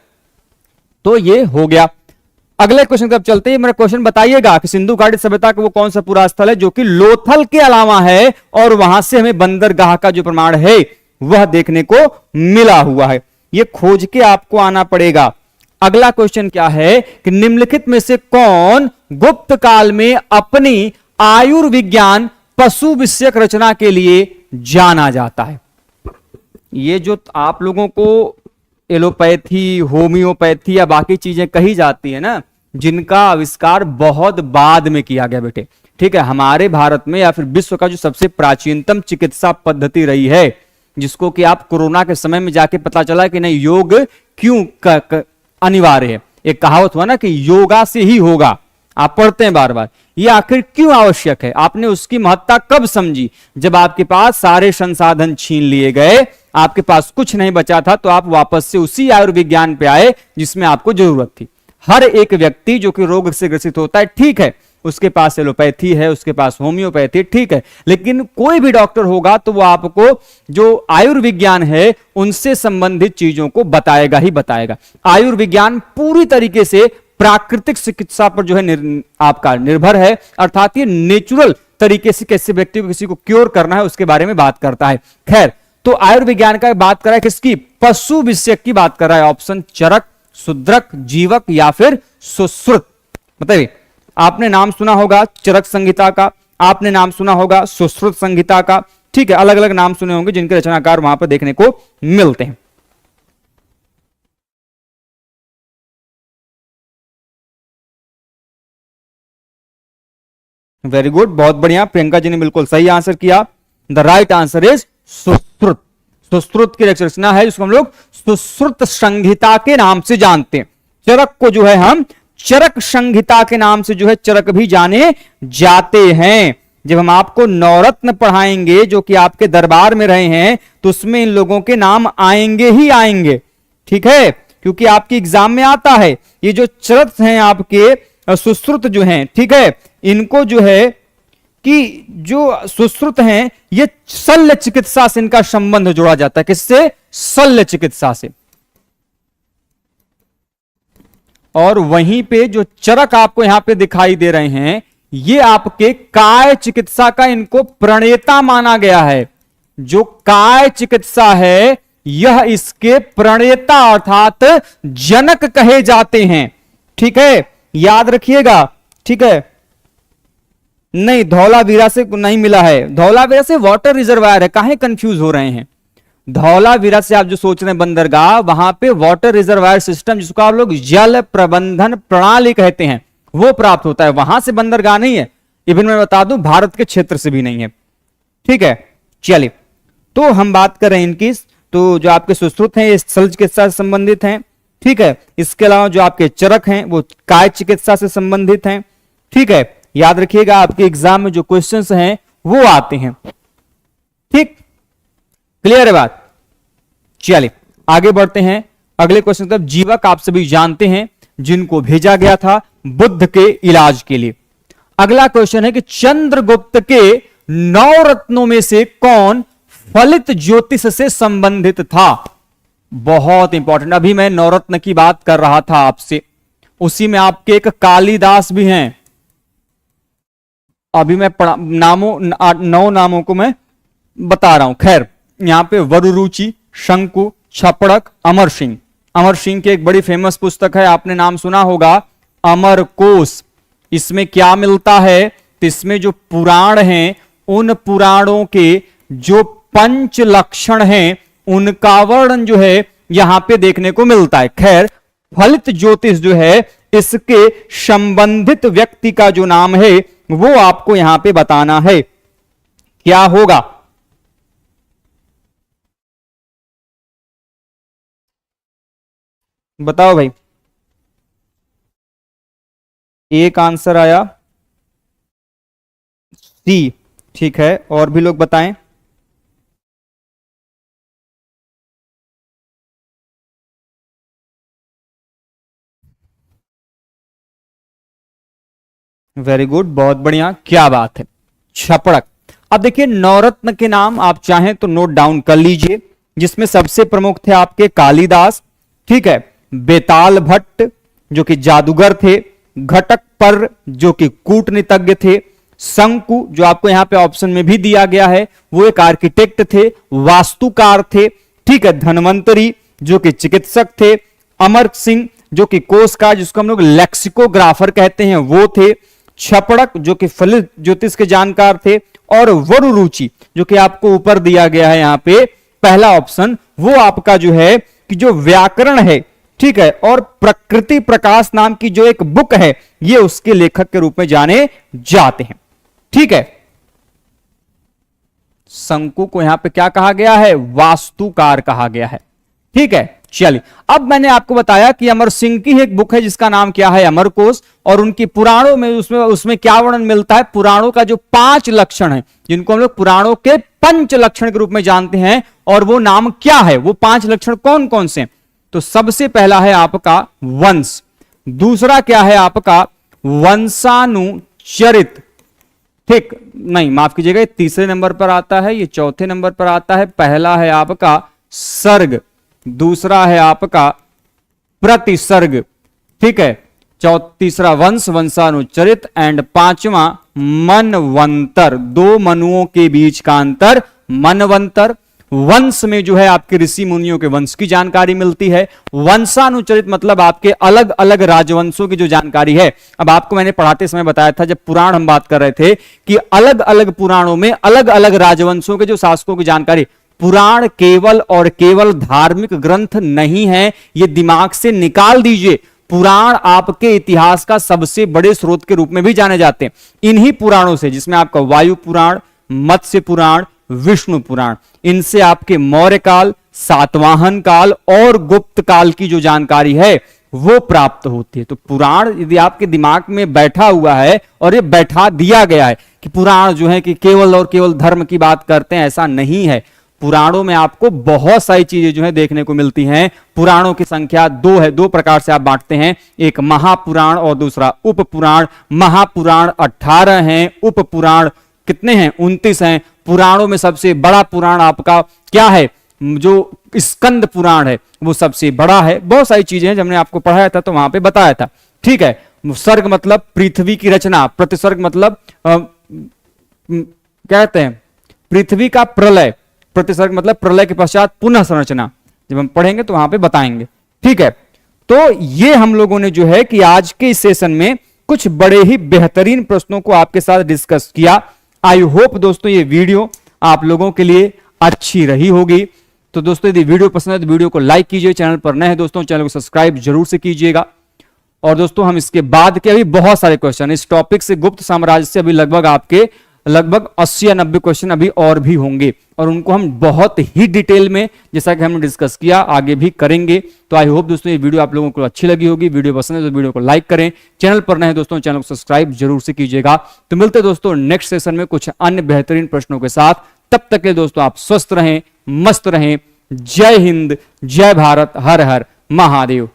तो ये हो गया। अगले क्वेश्चन की तरफ चलते हैं। मेरा क्वेश्चन बताइएगा कि सिंधु घाटी सभ्यता का वो कौन सा पूरा स्थल है जो कि लोथल के अलावा है और वहां से हमें बंदरगाह का जो प्रमाण है वह देखने को मिला हुआ है। ये खोज के आपको आना पड़ेगा। अगला क्वेश्चन क्या है कि निम्नलिखित में से कौन गुप्त काल में अपनी आयुर्विज्ञान पशु विषयक रचना के लिए जाना जाता है? ये जो आप लोगों को एलोपैथी, होम्योपैथी या बाकी चीजें कही जाती है ना, जिनका आविष्कार बहुत बाद में किया गया बेटे, ठीक है, हमारे भारत में या फिर विश्व का जो सबसे प्राचीनतम चिकित्सा पद्धति रही है, जिसको कि आप कोरोना के समय में जाके पता चला कि नहीं योग क्यों अनिवार्य है। एक कहावत हुआ ना कि योगा से ही होगा, आप पढ़ते हैं बार बार। ये आखिर क्यों आवश्यक है? आपने उसकी महत्ता कब समझी? जब आपके पास सारे संसाधन छीन लिए गए, आपके पास कुछ नहीं बचा था, तो आप वापस से उसी आयुर्विज्ञान पे आए जिसमें आपको जरूरत थी। हर एक व्यक्ति जो कि रोग से ग्रसित होता है, ठीक है, उसके पास एलोपैथी है, उसके पास होम्योपैथी, ठीक है, लेकिन कोई भी डॉक्टर होगा तो वो आपको जो आयुर्विज्ञान है उनसे संबंधित चीजों को बताएगा ही बताएगा। आयुर्विज्ञान पूरी तरीके से प्राकृतिक चिकित्सा पर जो है आपका निर्भर है, अर्थात ये नेचुरल तरीके से कैसे व्यक्ति को किसी को क्योर करना है उसके बारे में बात करता है। खैर, तो आयुर्विज्ञान का बात कर रहा है किसकी? पशु विषयक की बात कर रहा है। ऑप्शन चरक, शूद्रक, जीवक या फिर सुश्रुत। बताइए, आपने नाम सुना होगा चरक संहिता का, आपने नाम सुना होगा सुश्रुत संहिता का, ठीक है, अलग अलग नाम सुने होंगे जिनके रचनाकार वहां पर देखने को मिलते हैं। वेरी गुड, बहुत बढ़िया, प्रियंका जी ने बिल्कुल सही आंसर किया। The right answer is Sushruta. Sushruta की रचना है जिसको हम लोग सुश्रुत संहिता के नाम से जानते हैं। चरक को जो है हम चरक संहिता के नाम से जो है चरक भी जाने जाते हैं। जब हम आपको नवरत्न पढ़ाएंगे जो कि आपके दरबार में रहे हैं तो उसमें इन लोगों के नाम आएंगे ही आएंगे, ठीक है, क्योंकि आपकी एग्जाम में आता है। ये जो चरक हैं आपके सुश्रुत जो हैं, ठीक है, इनको जो है कि जो सुश्रुत हैं ये शल्य चिकित्सा से इनका संबंध जोड़ा जाता है। किससे? शल्य चिकित्सा से। और वहीं पे जो चरक आपको यहां पे दिखाई दे रहे हैं ये आपके काय चिकित्सा का इनको प्रणेता माना गया है। जो काय चिकित्सा है यह इसके प्रणेता अर्थात जनक कहे जाते हैं, ठीक है, याद रखिएगा, ठीक है। नहीं, धौलावीरा से नहीं मिला है, धौलावीरा से वाटर रिजर्वायर है, काहे कंफ्यूज हो रहे हैं। धौलावीरा से आप जो सोच रहे हैं बंदरगाह, वहां पे वाटर रिजर्वायर सिस्टम जिसको आप लोग जल प्रबंधन प्रणाली कहते हैं वो प्राप्त होता है, वहां से बंदरगाह नहीं है। इवन मैं बता दूं भारत के क्षेत्र से भी नहीं है, ठीक है। चलिए, तो हम बात कर रहे हैं इनकी, तो जो आपके सुश्रुत हैं ये शल्य चिकित्सा से संबंधित हैं, ठीक है। इसके अलावा जो आपके चरक हैं वो काय चिकित्सा से संबंधित हैं, ठीक है। याद रखिएगा आपके एग्जाम में जो क्वेश्चंस हैं वो आते हैं, ठीक, क्लियर है बात। चलिए आगे बढ़ते हैं अगले क्वेश्चन की तरफ। जीवक आप सभी जानते हैं जिनको भेजा गया था बुद्ध के इलाज के लिए। अगला क्वेश्चन है कि चंद्रगुप्त के 9 रत्नों में से कौन फलित ज्योतिष से संबंधित था? बहुत इंपॉर्टेंट। अभी मैं नवरत्न की बात कर रहा था आपसे, उसी में आपके एक कालिदास भी हैं। अभी मैं 9 नामों को मैं बता रहा हूं। खैर, यहां पे वरुरुचि, शंकु, छपड़क, अमर सिंह। अमर सिंह की एक बड़ी फेमस पुस्तक है, आपने नाम सुना होगा, अमरकोश। इसमें क्या मिलता है? तो इसमें जो पुराण हैं उन पुराणों के जो 5 लक्षण हैं उनका वर्णन जो है यहां पे देखने को मिलता है। खैर, फलित ज्योतिष जो है इसके संबंधित व्यक्ति का जो नाम है वो आपको यहां पे बताना है, क्या होगा? बताओ भाई। एक आंसर आया सी, ठीक है, और भी लोग बताएं। वेरी गुड, बहुत बढ़िया, क्या बात है, छपड़क। अब देखिए नवरत्न के नाम आप चाहें तो नोट डाउन कर लीजिए, जिसमें सबसे प्रमुख थे आपके कालिदास, ठीक है, बेताल भट्ट जो कि जादूगर थे, घटक पर जो कि कूटनीतज्ञ थे, शंकु जो आपको यहां पे ऑप्शन में भी दिया गया है वो एक आर्किटेक्ट थे, वास्तुकार थे, ठीक है, धनवंतरी जो कि चिकित्सक थे, अमर सिंह जो कि कोशकार जिसको हम लोग लेक्सिकोग्राफर कहते हैं वो थे, छपड़क जो कि फलित ज्योतिष के जानकार थे, और वरुरुचि जो कि आपको ऊपर दिया गया है यहां पे पहला ऑप्शन, वो आपका जो है कि जो व्याकरण है, ठीक है, और प्रकृति प्रकाश नाम की जो एक बुक है ये उसके लेखक के रूप में जाने जाते हैं, ठीक है। शंकु को यहां पे क्या कहा गया है? वास्तुकार कहा गया है, ठीक है। चलिए, अब मैंने आपको बताया कि अमर सिंह की एक बुक है जिसका नाम क्या है? अमरकोश, और उनकी पुराणों में उसमें क्या वर्णन मिलता है? पुराणों का जो 5 लक्षण है जिनको हम लोग पुराणों के पंच लक्षण के रूप में जानते हैं, और वो नाम क्या है? वो 5 लक्षण कौन कौन से? तो सबसे पहला है आपका वंश, दूसरा क्या है आपका? वंशानुचरित, ठीक, नहीं माफ कीजिएगा, ये तीसरे नंबर पर आता है, ये चौथे नंबर पर आता है। पहला है आपका सर्ग, दूसरा है आपका प्रतिसर्ग, ठीक है, तीसरा वंश, वंशानुचरित, एंड पांचवा मनवंतर। दो मनुओं के बीच का अंतर मनवंतर। वंश में जो है आपके ऋषि मुनियों के वंश की जानकारी मिलती है। वंशानुचरित मतलब आपके अलग अलग राजवंशों की जो जानकारी है। अब आपको मैंने पढ़ाते समय बताया था, जब पुराण हम बात कर रहे थे, कि अलग अलग पुराणों में अलग अलग राजवंशों के जो शासकों की जानकारी। पुराण केवल और केवल धार्मिक ग्रंथ नहीं है, ये दिमाग से निकाल दीजिए। पुराण आपके इतिहास का सबसे बड़े स्रोत के रूप में भी जाने जाते हैं। इन्हीं पुराणों से, जिसमें आपका वायु पुराण, मत्स्य पुराण, विष्णु पुराण, इनसे आपके मौर्य काल, सातवाहन काल और गुप्त काल की जो जानकारी है वो प्राप्त होती है। तो पुराण यदि आपके दिमाग में बैठा हुआ है, और ये बैठा दिया गया है कि पुराण जो है कि केवल और केवल धर्म की बात करते हैं, ऐसा नहीं है। पुराणों में आपको बहुत सारी चीजें जो है देखने को मिलती हैं। पुराणों की संख्या दो है, दो प्रकार से आप बांटते हैं, एक महापुराण और दूसरा उप पुराण। महापुराण 18 हैं, उप पुराण कितने हैं? 29 हैं। पुराणों में सबसे बड़ा पुराण आपका क्या है? जो स्कंद पुराण है वो सबसे बड़ा है। बहुत सारी चीजें हैं, जब हमने आपको पढ़ाया था तो वहां पे बताया था। ठीक है। सर्ग मतलब पृथ्वी की रचना, प्रतिसर्ग मतलब कहते हैं पृथ्वी का प्रलय, प्रतिसर्ग मतलब प्रलय के पश्चात पुनः संरचना। जब हम पढ़ेंगे तो वहां पे बताएंगे। ठीक है। तो ये हम लोगों ने जो है कि आज के इस सेशन में कुछ बड़े ही बेहतरीन प्रश्नों को आपके साथ डिस्कस किया। आई होप दोस्तों ये वीडियो आप लोगों के लिए अच्छी रही होगी। तो दोस्तों यदि वीडियो पसंद है तो वीडियो को लाइक कीजिए, चैनल पर नए हैं दोस्तों चैनल को सब्सक्राइब जरूर से कीजिएगा। और दोस्तों हम इसके बाद के अभी बहुत सारे क्वेश्चन इस टॉपिक से, गुप्त साम्राज्य से, अभी लगभग 80 या 90 क्वेश्चन अभी और भी होंगे, और उनको हम बहुत ही डिटेल में, जैसा कि हमने डिस्कस किया, आगे भी करेंगे। तो आई होप दोस्तों ये वीडियो आप लोगों को अच्छी लगी होगी। वीडियो पसंद है तो वीडियो को लाइक करें, चैनल पर नए हैं दोस्तों चैनल को सब्सक्राइब जरूर से कीजिएगा। तो मिलते हैं दोस्तों नेक्स्ट सेशन में कुछ अन्य बेहतरीन प्रश्नों के साथ। तब तक के दोस्तों आप स्वस्थ रहें, मस्त रहें। जय हिंद, जय भारत, हर हर महादेव।